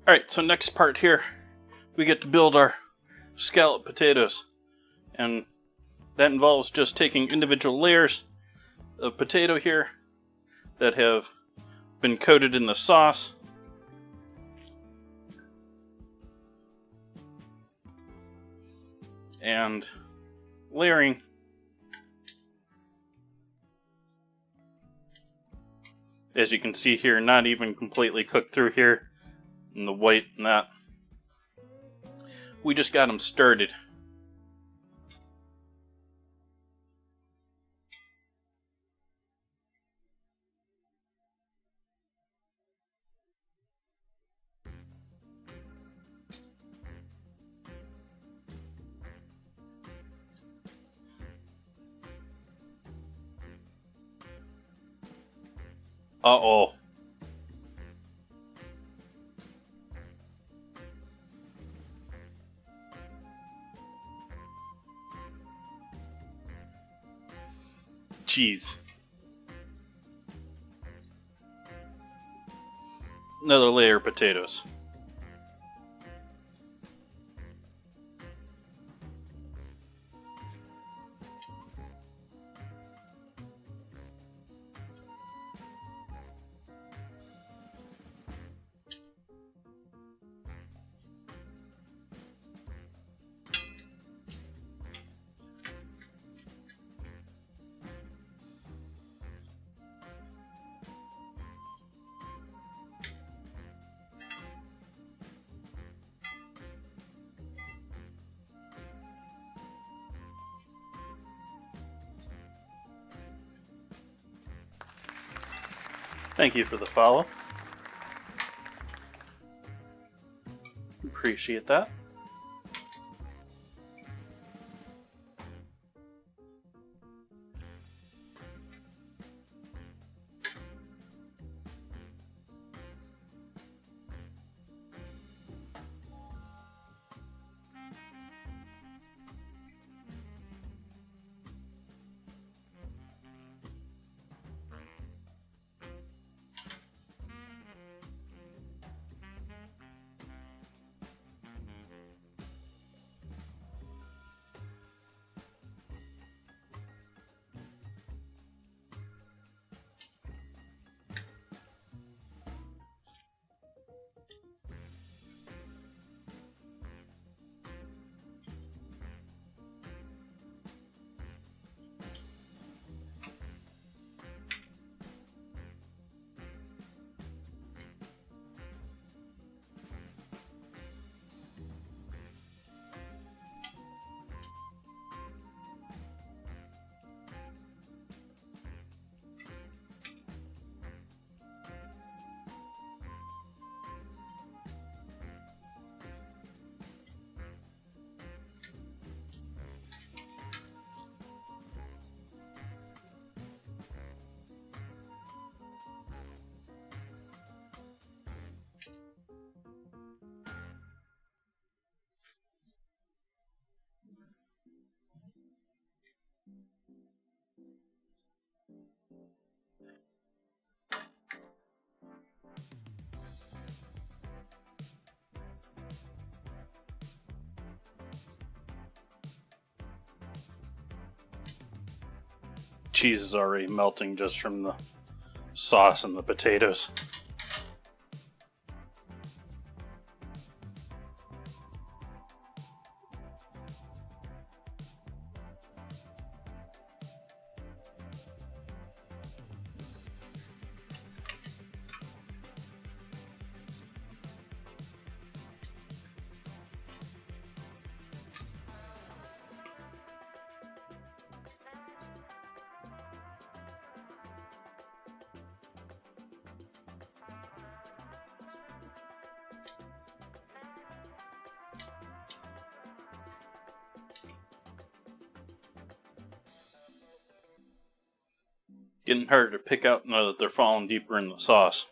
Alright, so next part here, we get to build our scalloped potatoes. And that involves just taking individual layers of potato here that have been coated in the sauce. And layering as you can see here, not even completely cooked through here. And the white and that. We just got them started. Uh-oh. Jeez. Another layer of potatoes. Thank you for the follow. Appreciate that. Cheese is already melting just from the sauce and the potatoes. getting harder to pick out now that they're falling deeper in the sauce.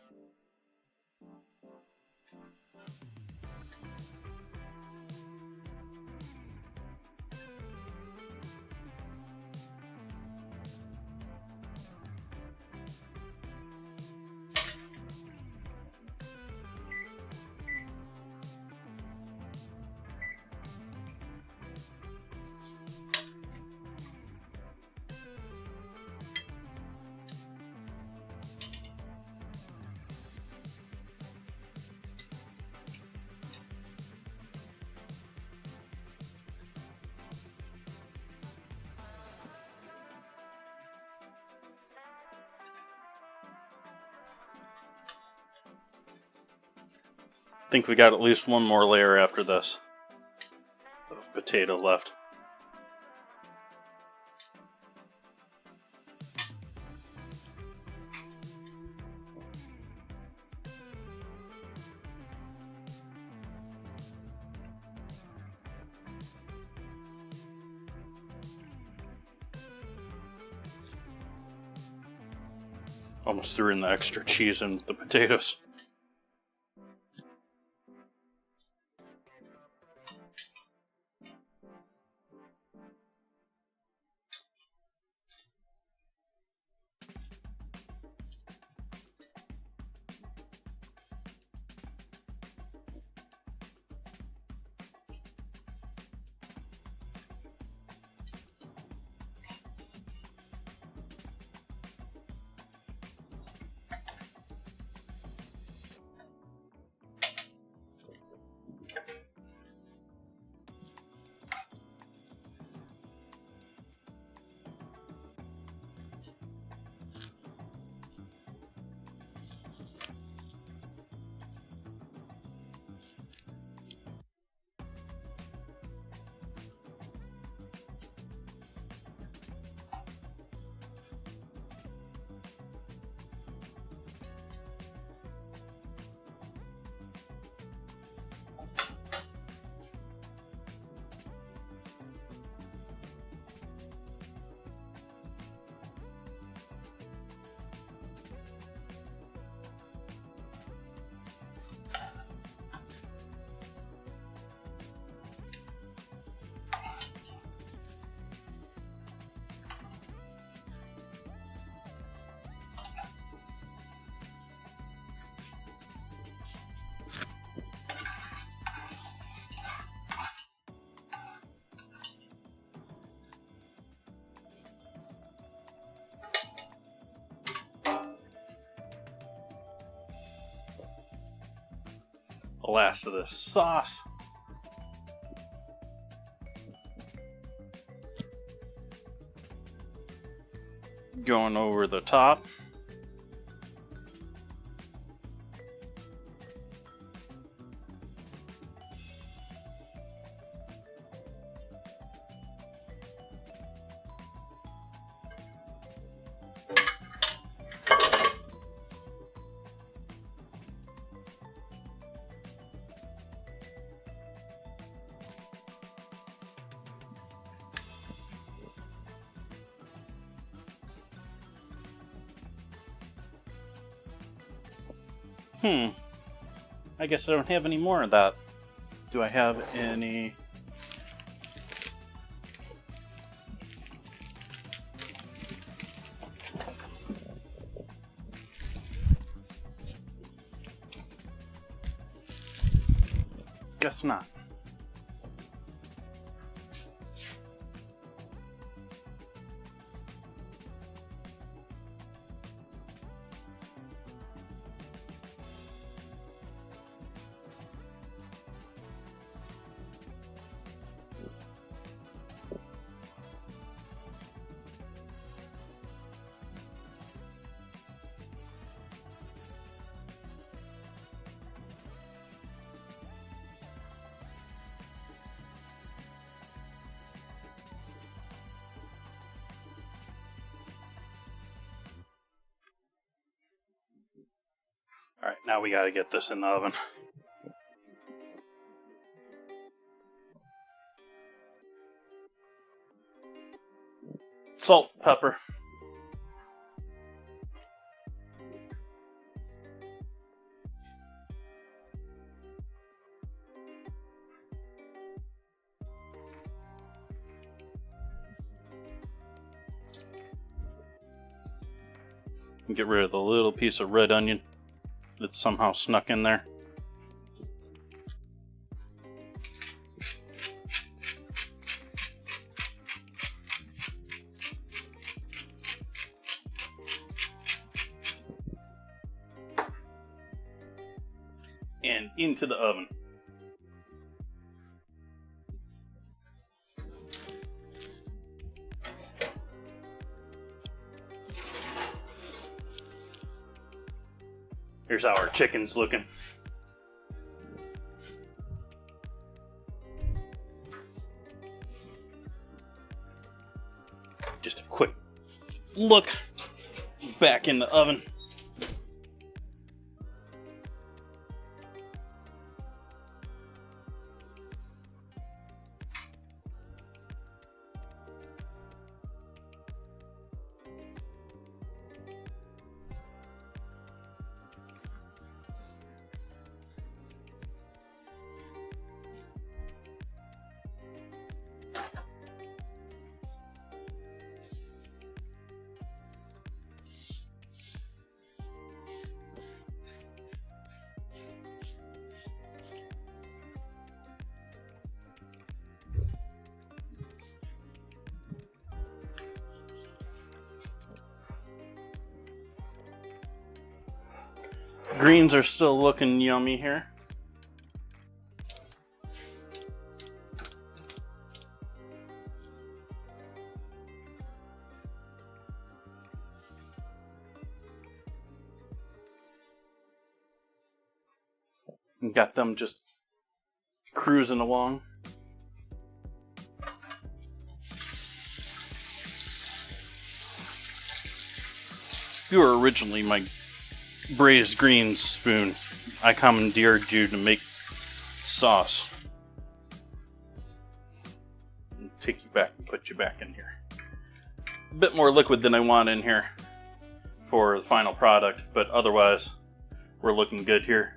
I think we got at least one more layer after this of potato left. Almost threw in the extra cheese and the potatoes. The last of this sauce. Going over the top. I guess I don't have any more of that. Do I have any? Guess not. Alright, now we gotta get this in the oven. Salt, pepper. And get rid of the little piece of red onion that's somehow snuck in there. And into the oven. Here's how our chicken's looking. Just a quick look back in the oven. Greens are still looking yummy here. And got them just cruising along. You were originally my braised greens spoon. I commandeered you to make sauce. And take you back and put you back in here. A bit more liquid than I want in here for the final product, but otherwise we're looking good here.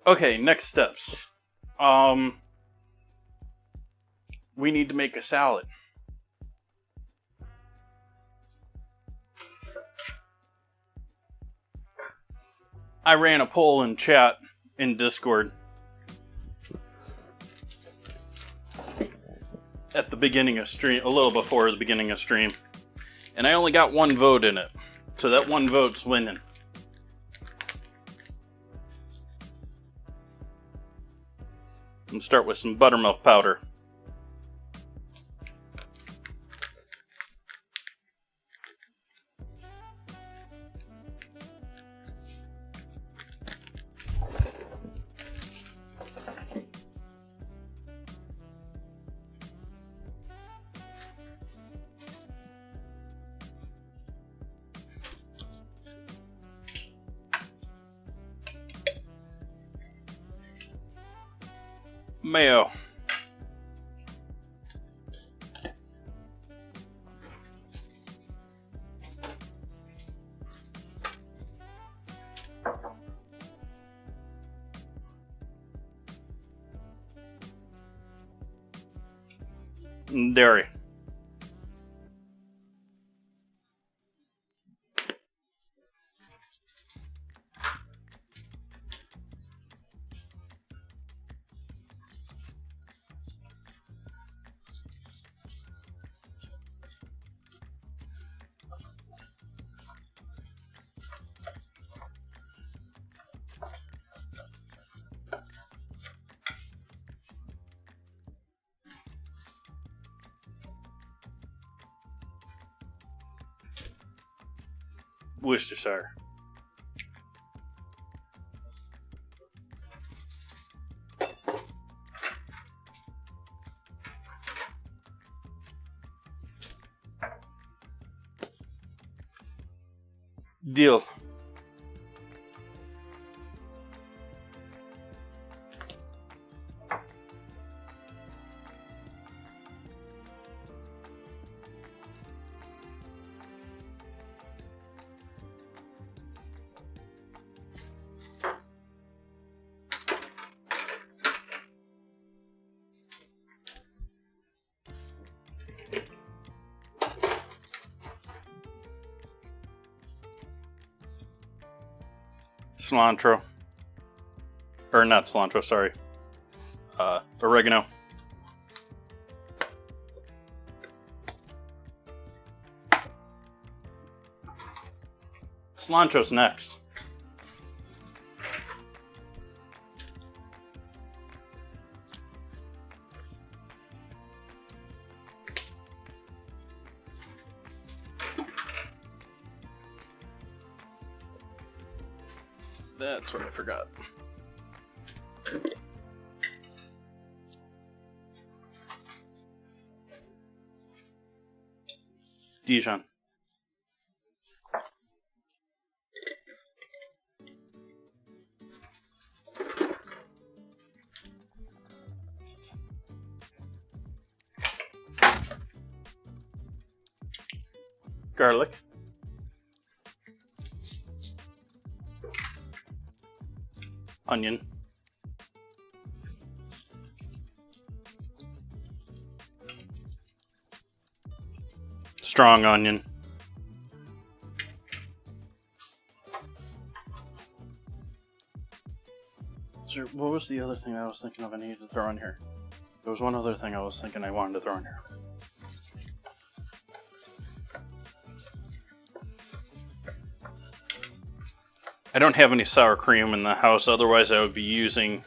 Okay, next steps. We need to make a salad. I ran a poll in chat in Discord at the beginning of stream, a little before the beginning of stream, and I only got one vote in it, so that one vote's winning. And start with some buttermilk powder. Mayo. And dairy. Worcestershire. Deal. cilantro. Or not cilantro, sorry. Oregano. Cilantro's next. That's what I forgot. Dijon. Garlic. Onion. Strong onion. So what was the other thing I was thinking of I needed to throw in here? There was one other thing I was thinking I wanted to throw in here. I don't have any sour cream in the house, otherwise I would be using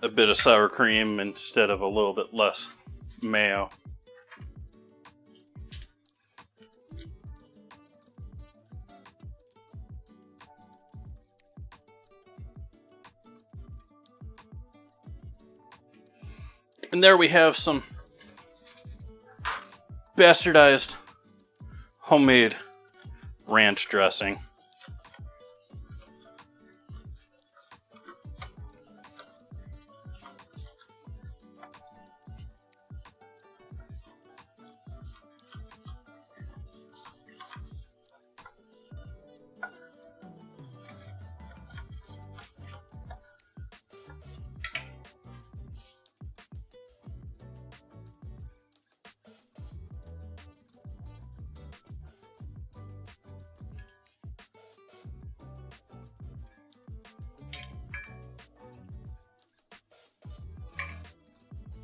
a bit of sour cream instead of a little bit less mayo. And there we have some bastardized homemade ranch dressing.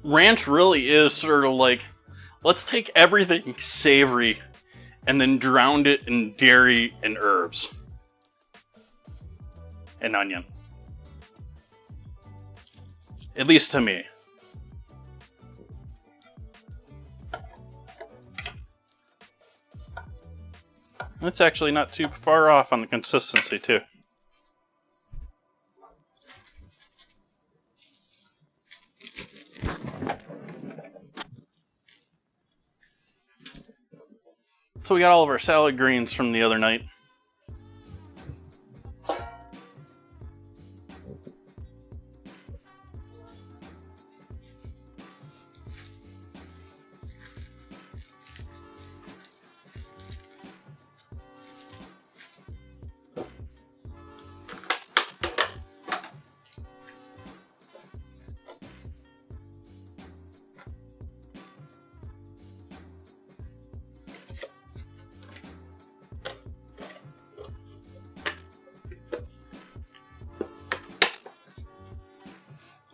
Ranch really is sort of like, let's take everything savory and then drown it in dairy and herbs. And onion. At least to me. That's actually not too far off on the consistency, too. So we got all of our salad greens from the other night.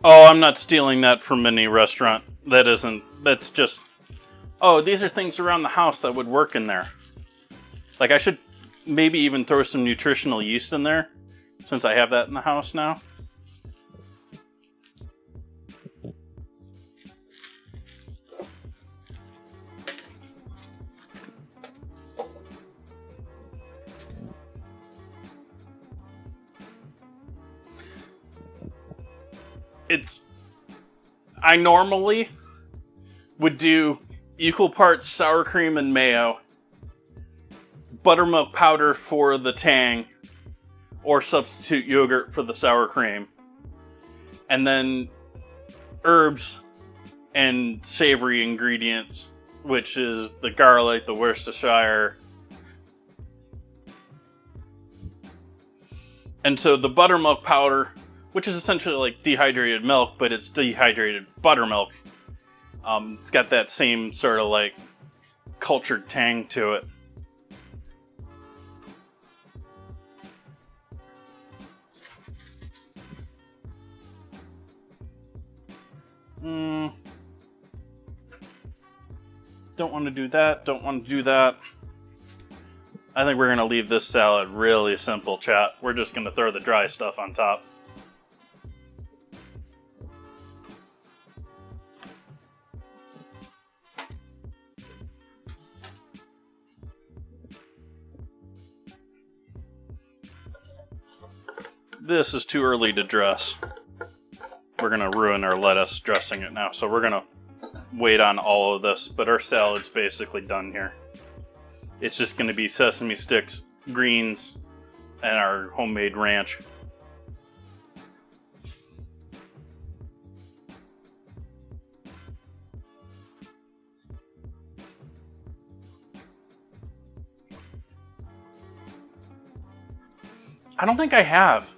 Oh, I'm not stealing that from any restaurant. That's just, oh, these are things around the house that would work in there. Like, I should maybe even throw some nutritional yeast in there, since I have that in the house now. I normally would do equal parts sour cream and mayo, buttermilk powder for the tang, or substitute yogurt for the sour cream, and then herbs and savory ingredients, which is the garlic, the Worcestershire. And so the buttermilk powder, which is essentially like dehydrated milk, but it's dehydrated buttermilk. It's got that same sort of like cultured tang to it. Don't want to do that. Don't want to do that. I think we're going to leave this salad really simple, chat. We're just going to throw the dry stuff on top. This is too early to dress. We're going to ruin our lettuce dressing it now, so we're going to wait on all of this, but our salad's basically done here. It's just going to be sesame sticks, greens, and our homemade ranch. I don't think I have.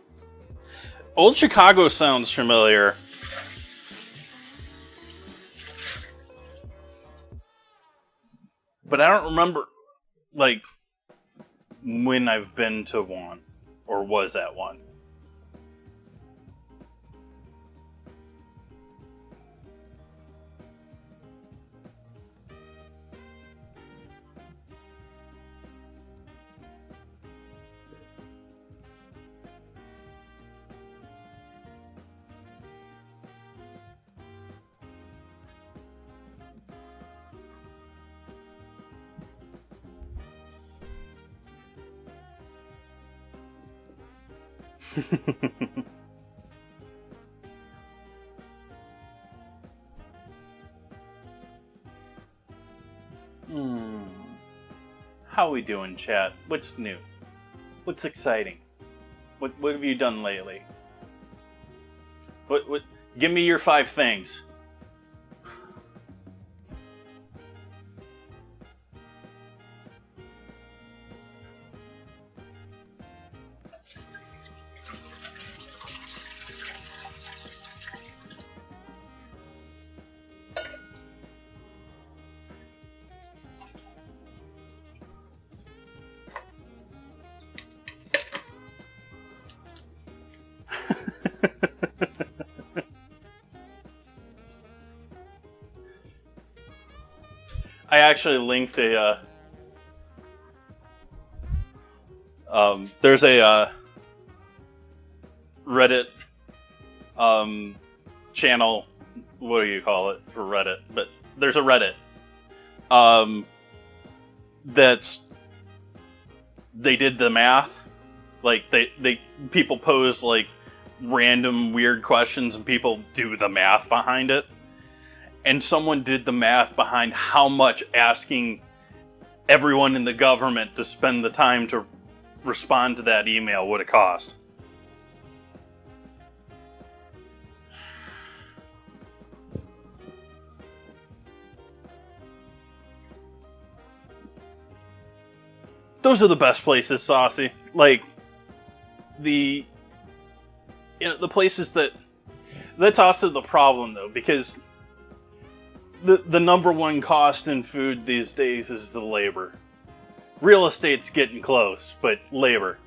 Old Chicago sounds familiar. But I don't remember, like, when I've been to one, or was at one. How we doing, chat? What's new? What's exciting? What have you done lately? What give me your 5 things. I actually linked a there's a Reddit channel, what do you call it for Reddit? But there's a Reddit that's, they did the math. Like they people pose like random weird questions and people do the math behind it. And someone did the math behind how much asking everyone in the government to spend the time to respond to that email would have cost. Those are the best places, Saucy. Like, the places that's also the problem, though, because the number one cost in food these days is the labor. Real estate's getting close, but labor.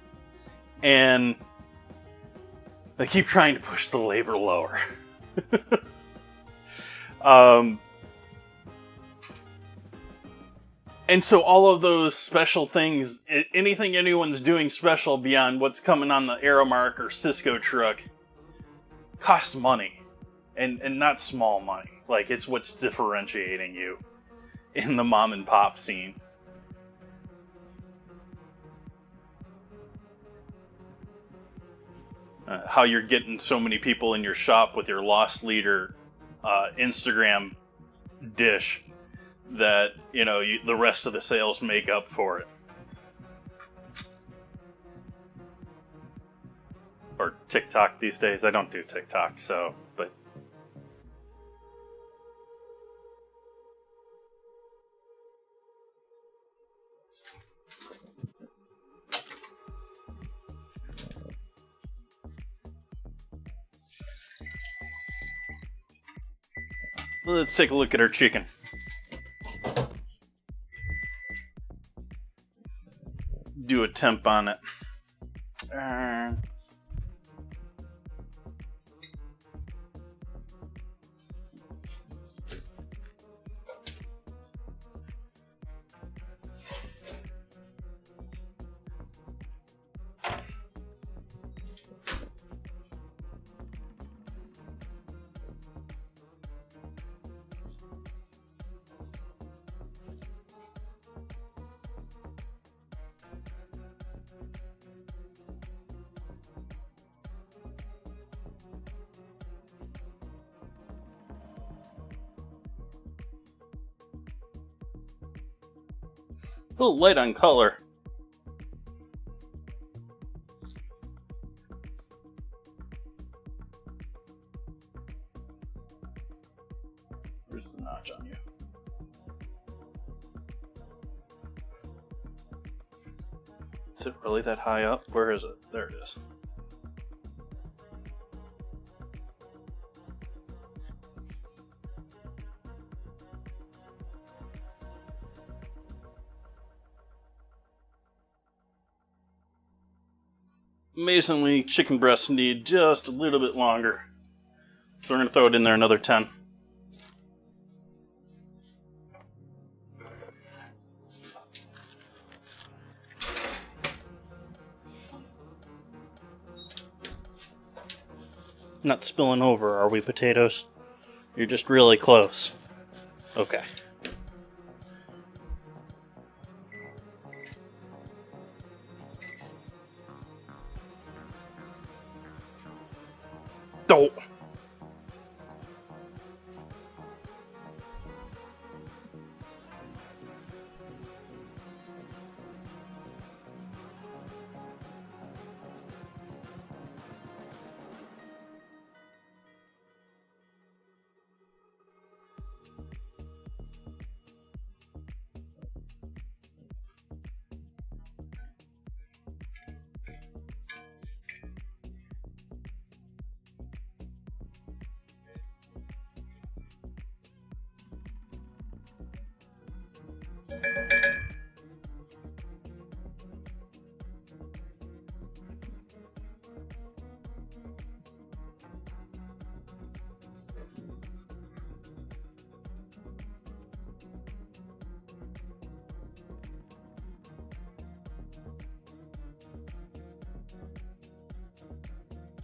And they keep trying to push the labor lower. And so all of those special things, anything anyone's doing special beyond what's coming on the Aramark or Cisco truck, costs money. And not small money. Like, it's what's differentiating you in the mom and pop scene. How you're getting so many people in your shop with your lost leader Instagram dish that, the rest of the sales make up for it. Or TikTok these days. I don't do TikTok, but let's take a look at our chicken. Do a temp on it. A little light on color. Where's the notch on you? Is it really that high up? Where is it? There it is. Amazingly, chicken breasts need just a little bit longer. So we're going to throw it in there another 10. Not spilling over, are we, potatoes? You're just really close. Okay. Don't.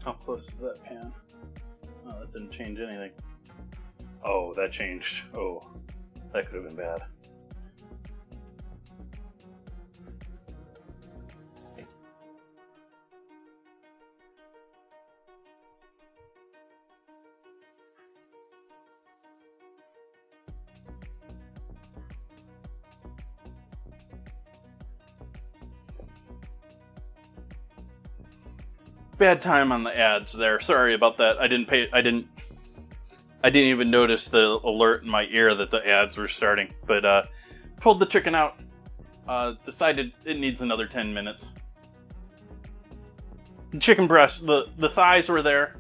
How close is that pan? Oh, that didn't change anything. Oh, that changed. Oh, that could have been bad. Bad time on the ads there. Sorry about that. I didn't even notice the alert in my ear that the ads were starting. But pulled the chicken out. Decided it needs another 10 minutes. The chicken breasts, the thighs were there,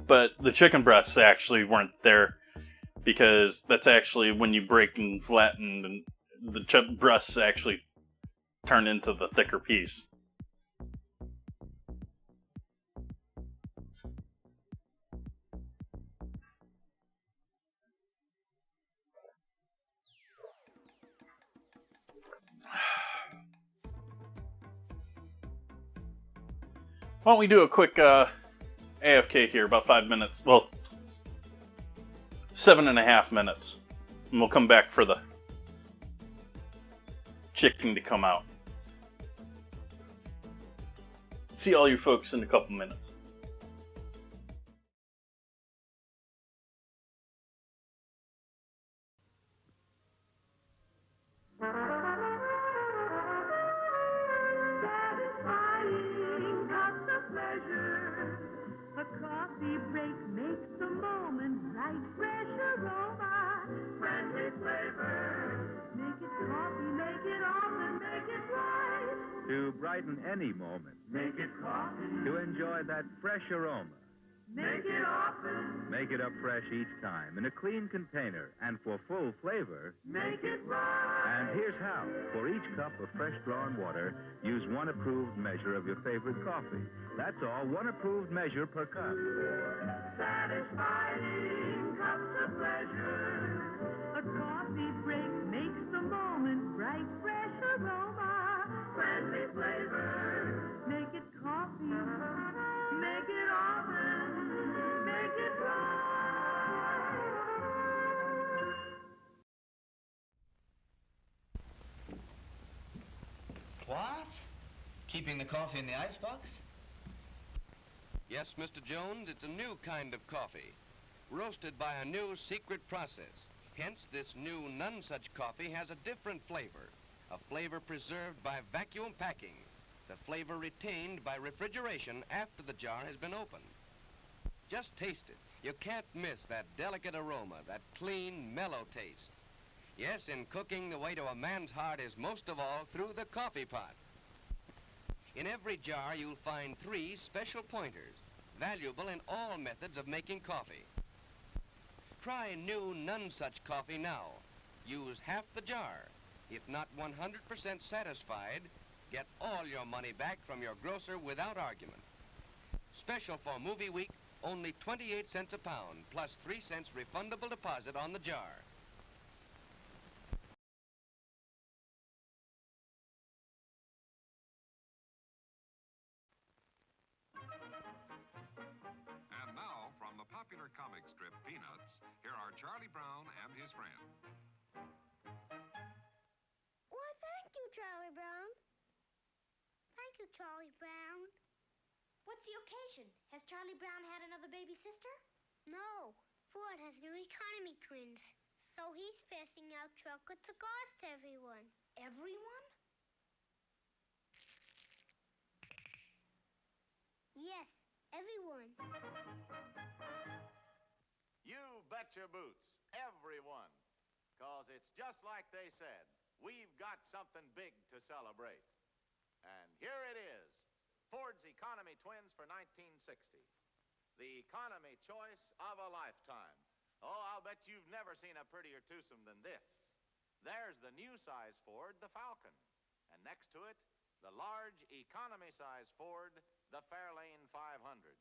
but the chicken breasts actually weren't there, because that's actually when you break and flatten, and the breasts actually turn into the thicker piece. Why don't we do a quick AFK here, about 5 minutes. Well, 7.5 minutes. And we'll come back for the chicken to come out. See all you folks in a couple minutes. A coffee break makes the moment right, fresh aroma, friendly flavor. Make it coffee, make it often, make it right. To brighten any moment, Make it coffee, to enjoy that fresh aroma. make it often, Make it up fresh each time in a clean container, and for full flavor. make it right. And here's how. For each cup of fresh drawn water, use one approved measure of your favorite coffee. That's all, one approved measure per cup. Satisfying cups of pleasure. A coffee break makes the moment bright, fresh aroma, friendly flavor. Make it coffee, make it often, make it right. What? Keeping the coffee in the icebox? Yes, Mr. Jones, it's a new kind of coffee, roasted by a new secret process. Hence, this new none-such coffee has a different flavor, a flavor preserved by vacuum packing, the flavor retained by refrigeration after the jar has been opened. Just taste it. You can't miss that delicate aroma, that clean, mellow taste. Yes, in cooking, the way to a man's heart is most of all through the coffee pot. In every jar, you'll find 3 special pointers, valuable in all methods of making coffee. Try new None Such coffee now. Use half the jar. If not 100% satisfied, get all your money back from your grocer without argument. Special for Movie Week, only 28 cents a pound, plus 3 cents refundable deposit on the jar. And now, from the popular comic strip Peanuts, here are Charlie Brown and his friend. Why, thank you, Charlie Brown. Thank you, Charlie Brown. What's the occasion? Has Charlie Brown had another baby sister? No, Ford has new economy twins, so he's passing out chocolate cigars to everyone. Everyone? Yes, everyone. You bet your boots, everyone. 'Cause it's just like they said. We've got something big to celebrate. And here it is, Ford's Economy Twins for 1960. The economy choice of a lifetime. Oh, I'll bet you've never seen a prettier twosome than this. There's the new size Ford, the Falcon. And next to it, the large economy size Ford, the Fairlane 500.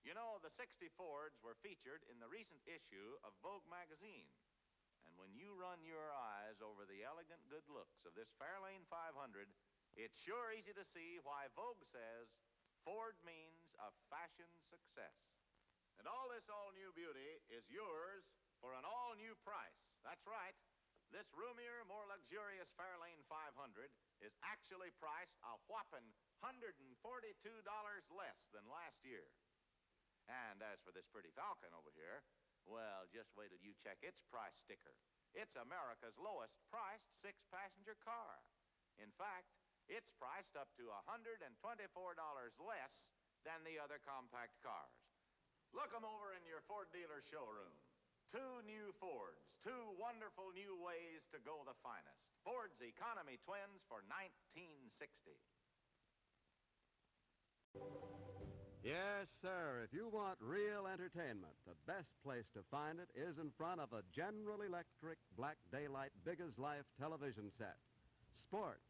You know, the 60 Fords were featured in the recent issue of Vogue magazine. And when you run your eyes over the elegant good looks of this Fairlane 500, it's sure easy to see why Vogue says Ford means a fashion success. And all this all-new beauty is yours for an all-new price. That's right. This roomier, more luxurious Fairlane 500 is actually priced a whopping $142 less than last year. And as for this pretty Falcon over here, well, just wait till you check its price sticker. It's America's lowest priced 6-passenger car. In fact, it's priced up to $124 less than the other compact cars. Look 'em over in your Ford dealer showroom. 2 new Fords, 2 wonderful new ways to go the finest. Ford's Economy Twins for 1960. Yes, sir. If you want real entertainment, the best place to find it is in front of a General Electric Black Daylight Big-as-Life television set. Sports,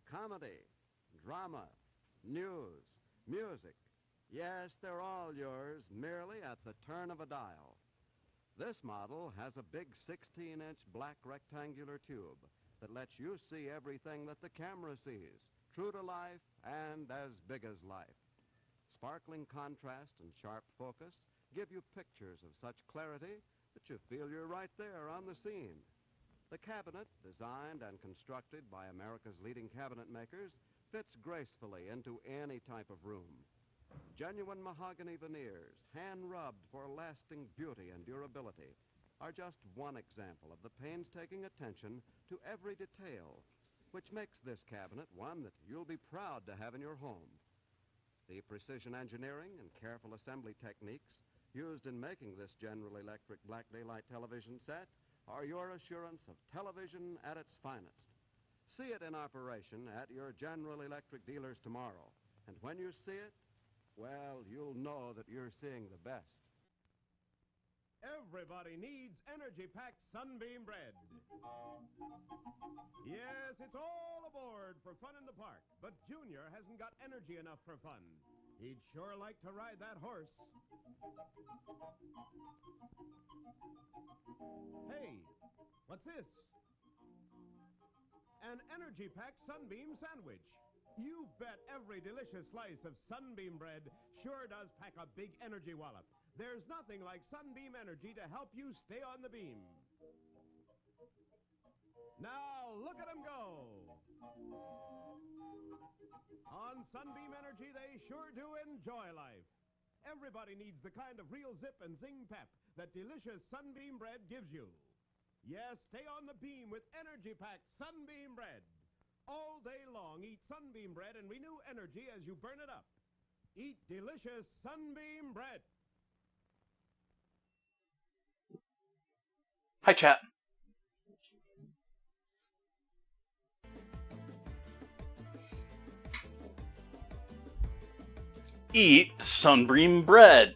comedy, drama, news, music. Yes, they're all yours, merely at the turn of a dial. This model has a big 16-inch black rectangular tube that lets you see everything that the camera sees, true to life and as big as life. Sparkling contrast and sharp focus give you pictures of such clarity that you feel you're right there on the scene. The cabinet, designed and constructed by America's leading cabinet makers, fits gracefully into any type of room. Genuine mahogany veneers, hand-rubbed for lasting beauty and durability, are just one example of the painstaking attention to every detail, which makes this cabinet one that you'll be proud to have in your home. The precision engineering and careful assembly techniques used in making this General Electric Black Daylight television set are your assurance of television at its finest. See it in operation at your General Electric dealers tomorrow. And when you see it, well, you'll know that you're seeing the best. Everybody needs energy-packed Sunbeam bread. Yes, it's all aboard for fun in the park, but Junior hasn't got energy enough for fun. He'd sure like to ride that horse. Hey, what's this? An energy-packed Sunbeam sandwich. You bet every delicious slice of Sunbeam bread sure does pack a big energy wallop. There's nothing like Sunbeam Energy to help you stay on the beam. Now, look at them go. On Sunbeam Energy, they sure do enjoy life. Everybody needs the kind of real zip and zing pep that delicious Sunbeam bread gives you. Yes, stay on the beam with Energy Pack Sunbeam Bread. All day long, eat Sunbeam Bread and renew energy as you burn it up. Eat delicious Sunbeam Bread. Hi, chat. Eat Sunbeam Bread.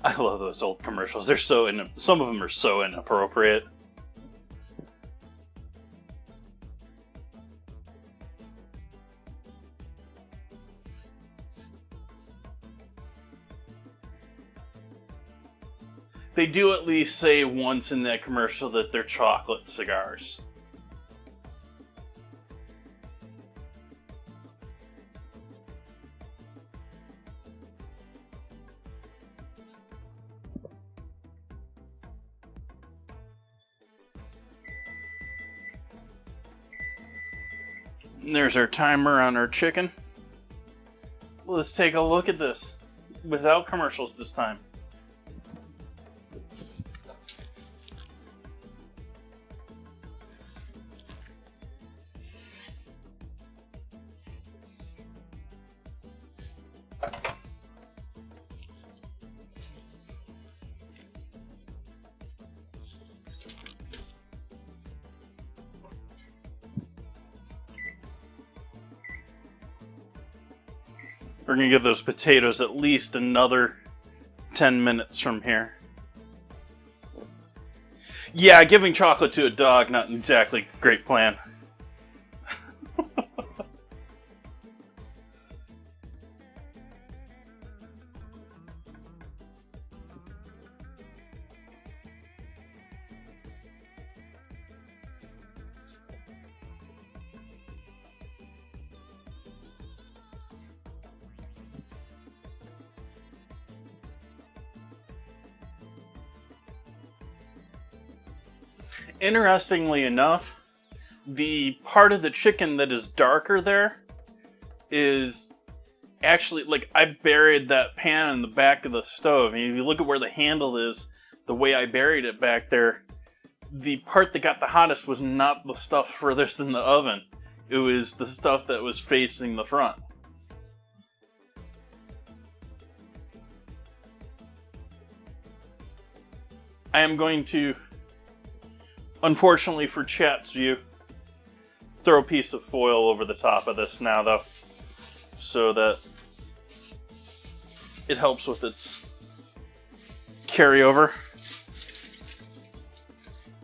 I love those old commercials. They're so some of them are so inappropriate. They do at least say once in that commercial that they're chocolate cigars. And there's our timer on our chicken. Let's take a look at this without commercials this time. We're going to give those potatoes at least another 10 minutes from here. Yeah, giving chocolate to a dog, not exactly a great plan. Interestingly enough, the part of the chicken that is darker there is actually, like, I buried that pan in the back of the stove. And if you look at where the handle is, the way I buried it back there, the part that got the hottest was not the stuff furthest in the oven. It was the stuff that was facing the front. I am going to, unfortunately for chat's view, throw a piece of foil over the top of this now, though, so that it helps with its carryover.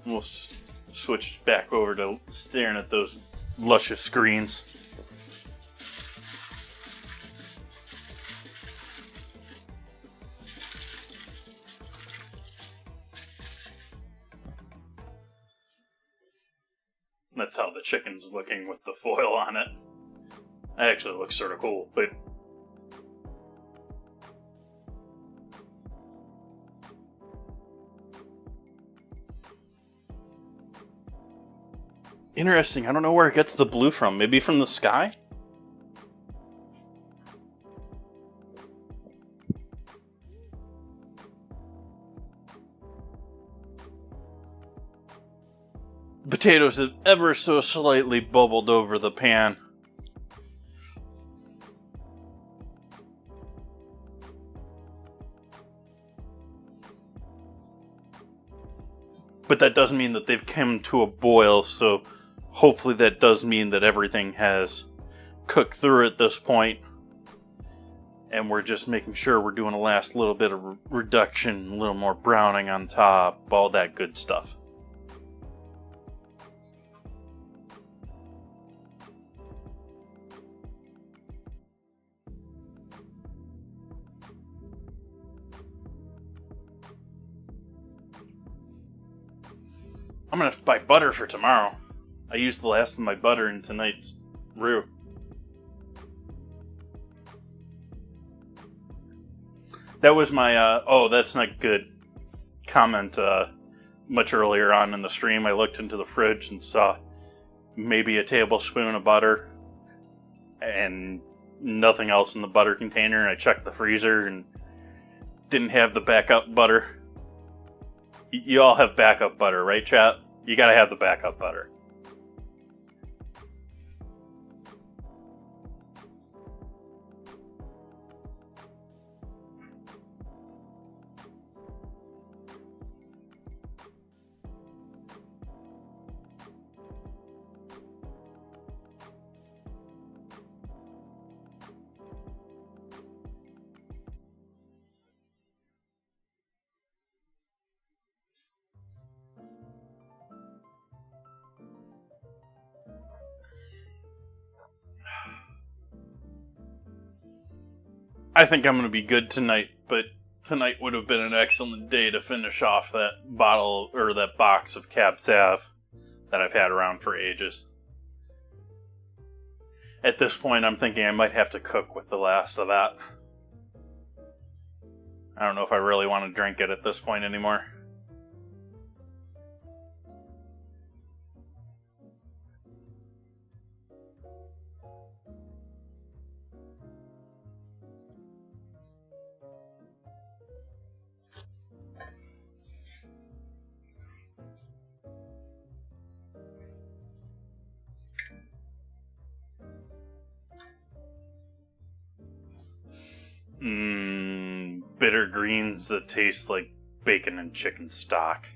We'll switch back over to staring at those luscious screens. That's how the chicken's looking with the foil on it. It actually looks sort of cool, but interesting. I don't know where it gets the blue from. Maybe from the sky? Potatoes have ever so slightly bubbled over the pan. But that doesn't mean that they've come to a boil, so hopefully that does mean that everything has cooked through at this point. And we're just making sure we're doing a last little bit of reduction, a little more browning on top, all that good stuff. I'm gonna have to buy butter for tomorrow. I used the last of my butter in tonight's roux. That was my, oh, that's not good comment much earlier on in the stream. I looked into the fridge and saw maybe a tablespoon of butter and nothing else in the butter container. And I checked the freezer and didn't have the backup butter. You all have backup butter, right, chat? You gotta have the backup butter. I think I'm going to be good tonight, but tonight would have been an excellent day to finish off that bottle, or that box of Cab Sav that I've had around for ages. At this point, I'm thinking I might have to cook with the last of that. I don't know if I really want to drink it at this point anymore. Bitter greens that taste like bacon and chicken stock.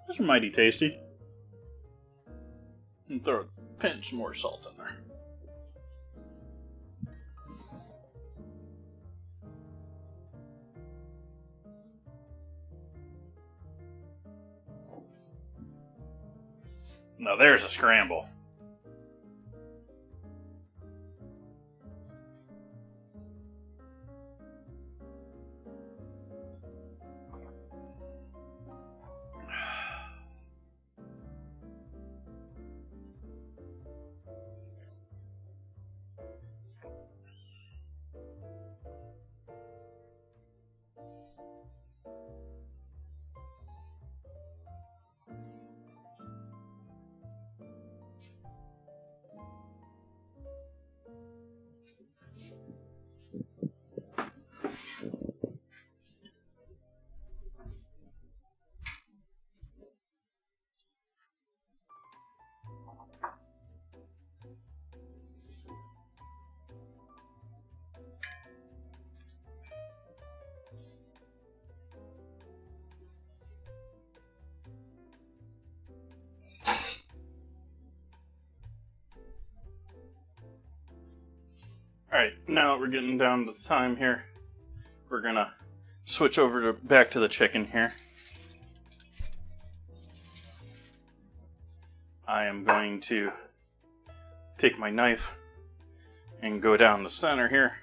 Those are mighty tasty. And throw a pinch more salt in there. Now there's a scramble. Alright, now we're getting down to time here. We're gonna switch over to back to the chicken here. I am going to take my knife and go down the center here.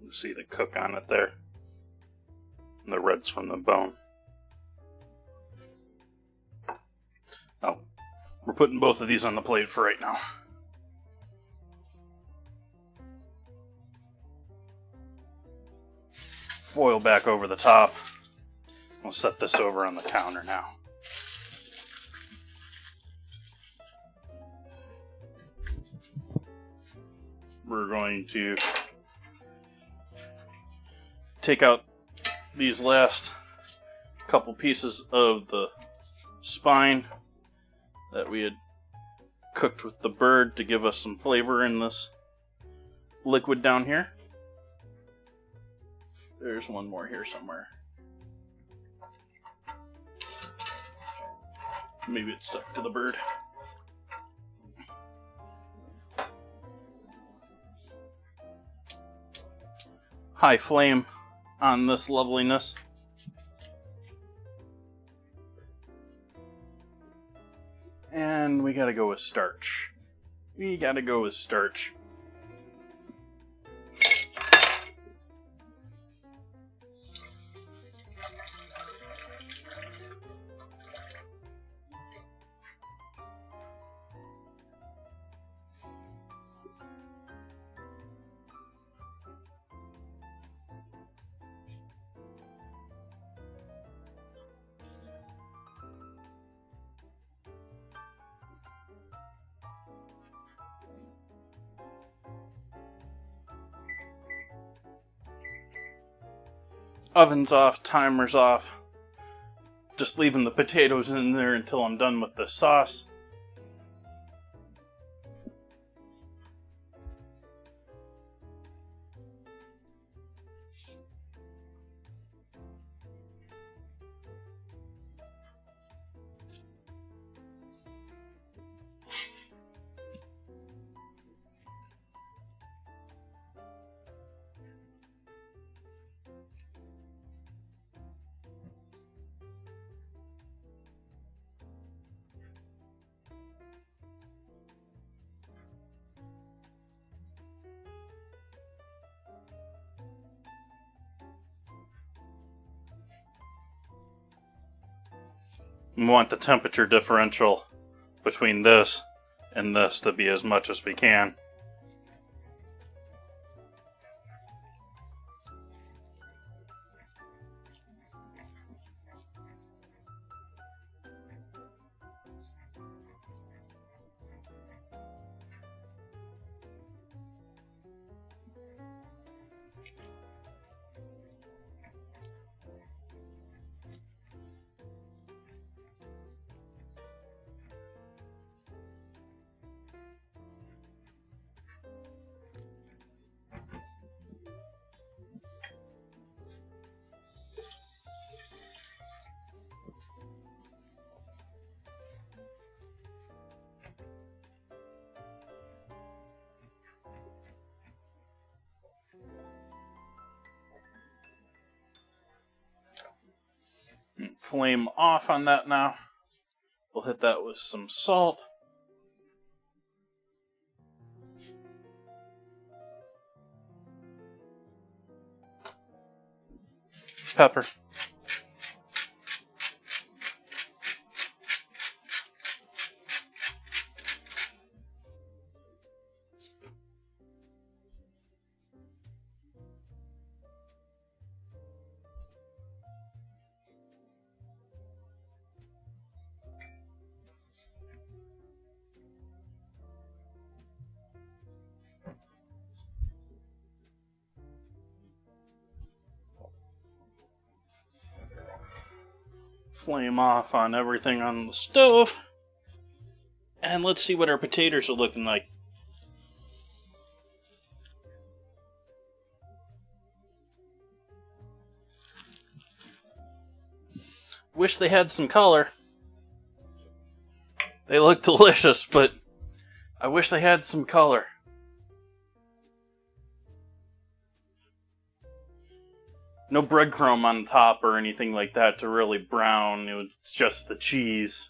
See the cook on it there. And the reds from the bone. Oh, we're putting both of these on the plate for right now. foil back over the top. We'll set this over on the counter now. We're going to take out these last couple pieces of the spine that we had cooked with the bird to give us some flavor in this liquid down here. There's one more here somewhere. Maybe it's stuck to the bird. High flame on this loveliness. And we gotta go with starch. We gotta go with starch. Oven's off, timer's off. Just leaving the potatoes in there until I'm done with the sauce. We want the temperature differential between this and this to be as much as we can. Flame off on that now. We'll hit that with some salt. Pepper. Flame off on everything on the stove. And let's see what our potatoes are looking like. Wish they had some color. They look delicious, but I wish they had some color. No breadcrumb on top or anything like that to really brown. It was just the cheese.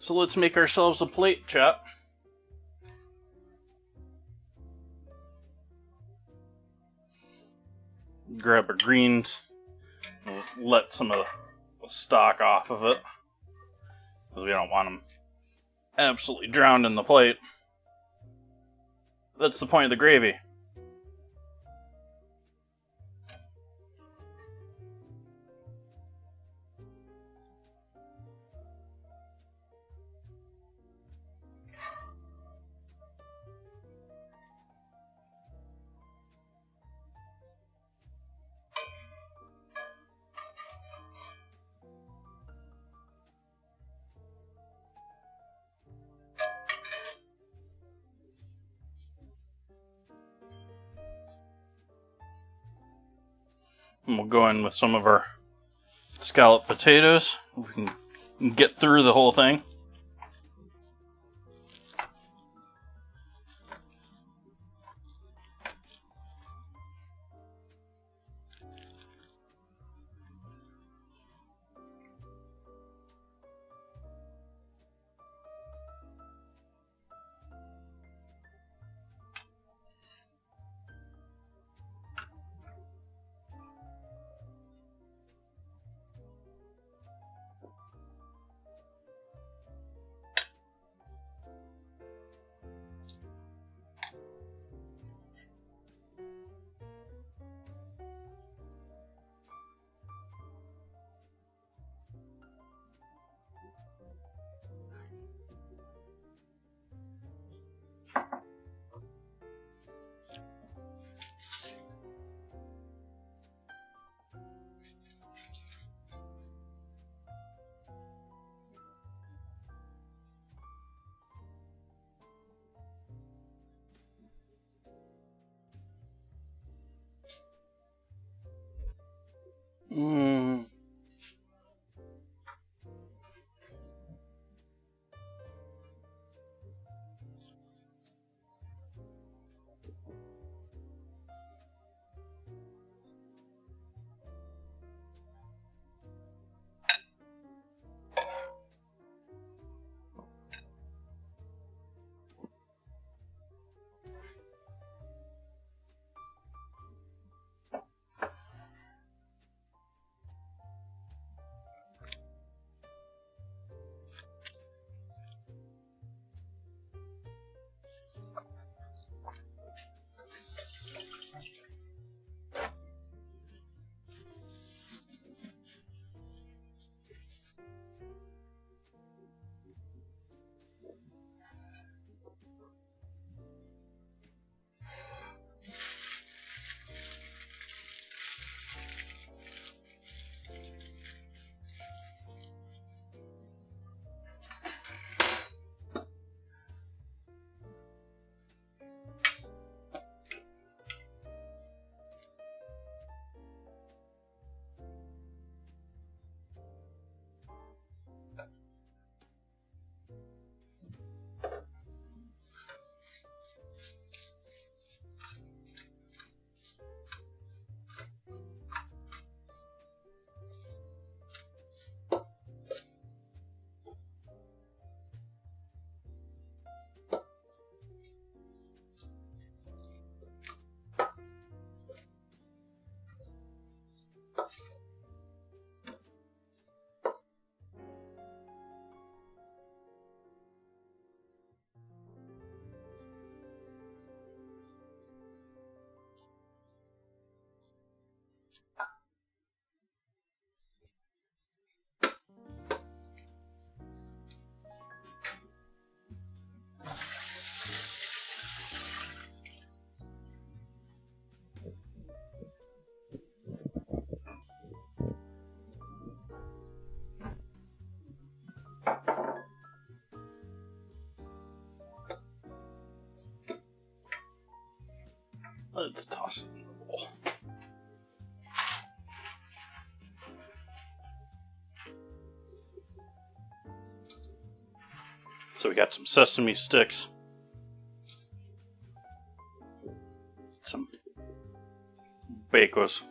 So let's make ourselves a plate, chap. Grab our greens. We'll let some of the stock off of it, because we don't want them absolutely drowned in the plate. That's the point of the gravy. And we'll go in with some of our scalloped potatoes. We can get through the whole thing. Let's toss it in the bowl. So we got some sesame sticks, some bacos,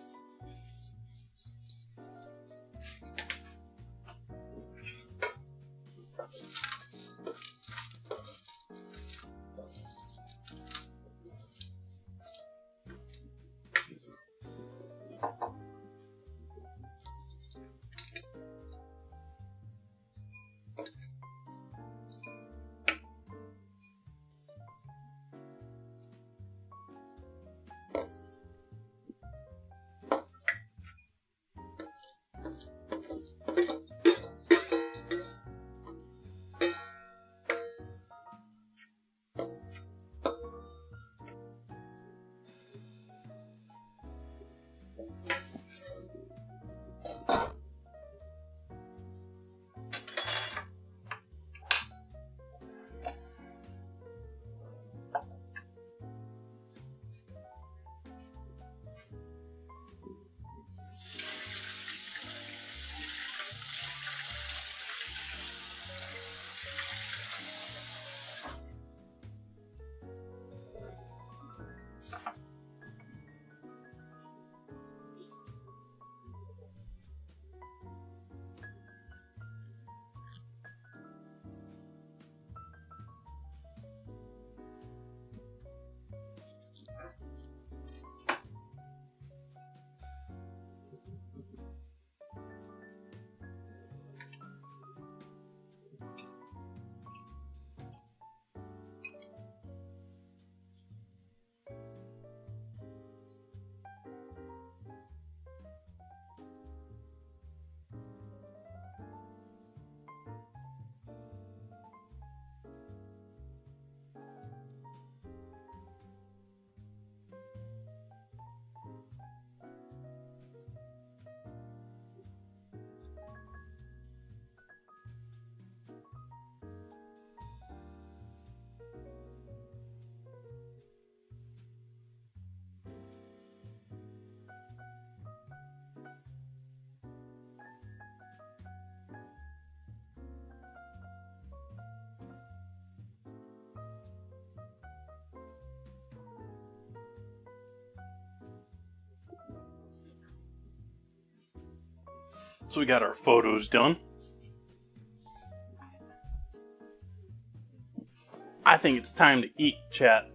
So we got our photos done. I think it's time to eat, chat.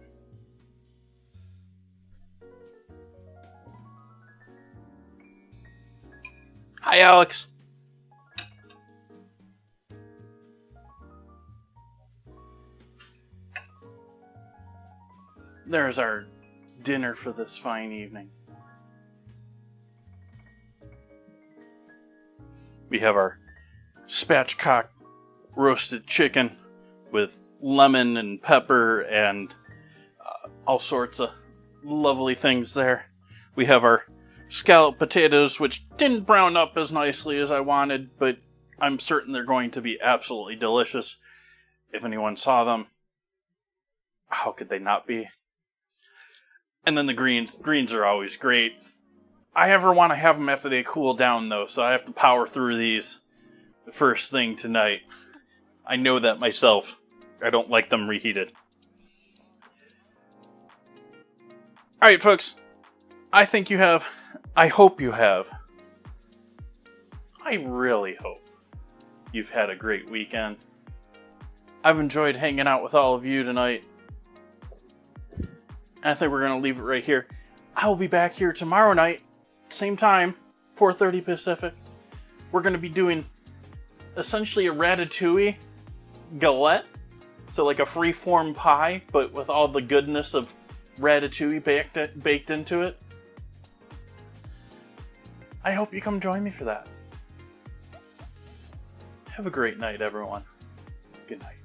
Hi, Alex. There's our dinner for this fine evening. We have our spatchcock roasted chicken with lemon and pepper and all sorts of lovely things there. We have our scalloped potatoes, which didn't brown up as nicely as I wanted, but I'm certain they're going to be absolutely delicious. If anyone saw them, how could they not be? And then the greens. Greens are always great. I ever want to have them after they cool down, though, so I have to power through these the first thing tonight. I know that myself. I don't like them reheated. Alright, folks. I think you have. I hope you have. I really hope you've had a great weekend. I've enjoyed hanging out with all of you tonight. And I think we're going to leave it right here. I will be back here tomorrow night, same time, 4:30 Pacific. We're going to be doing essentially a ratatouille galette. So like a free-form pie, but with all the goodness of ratatouille baked into it. I hope you come join me for that. Have a great night, everyone. Good night.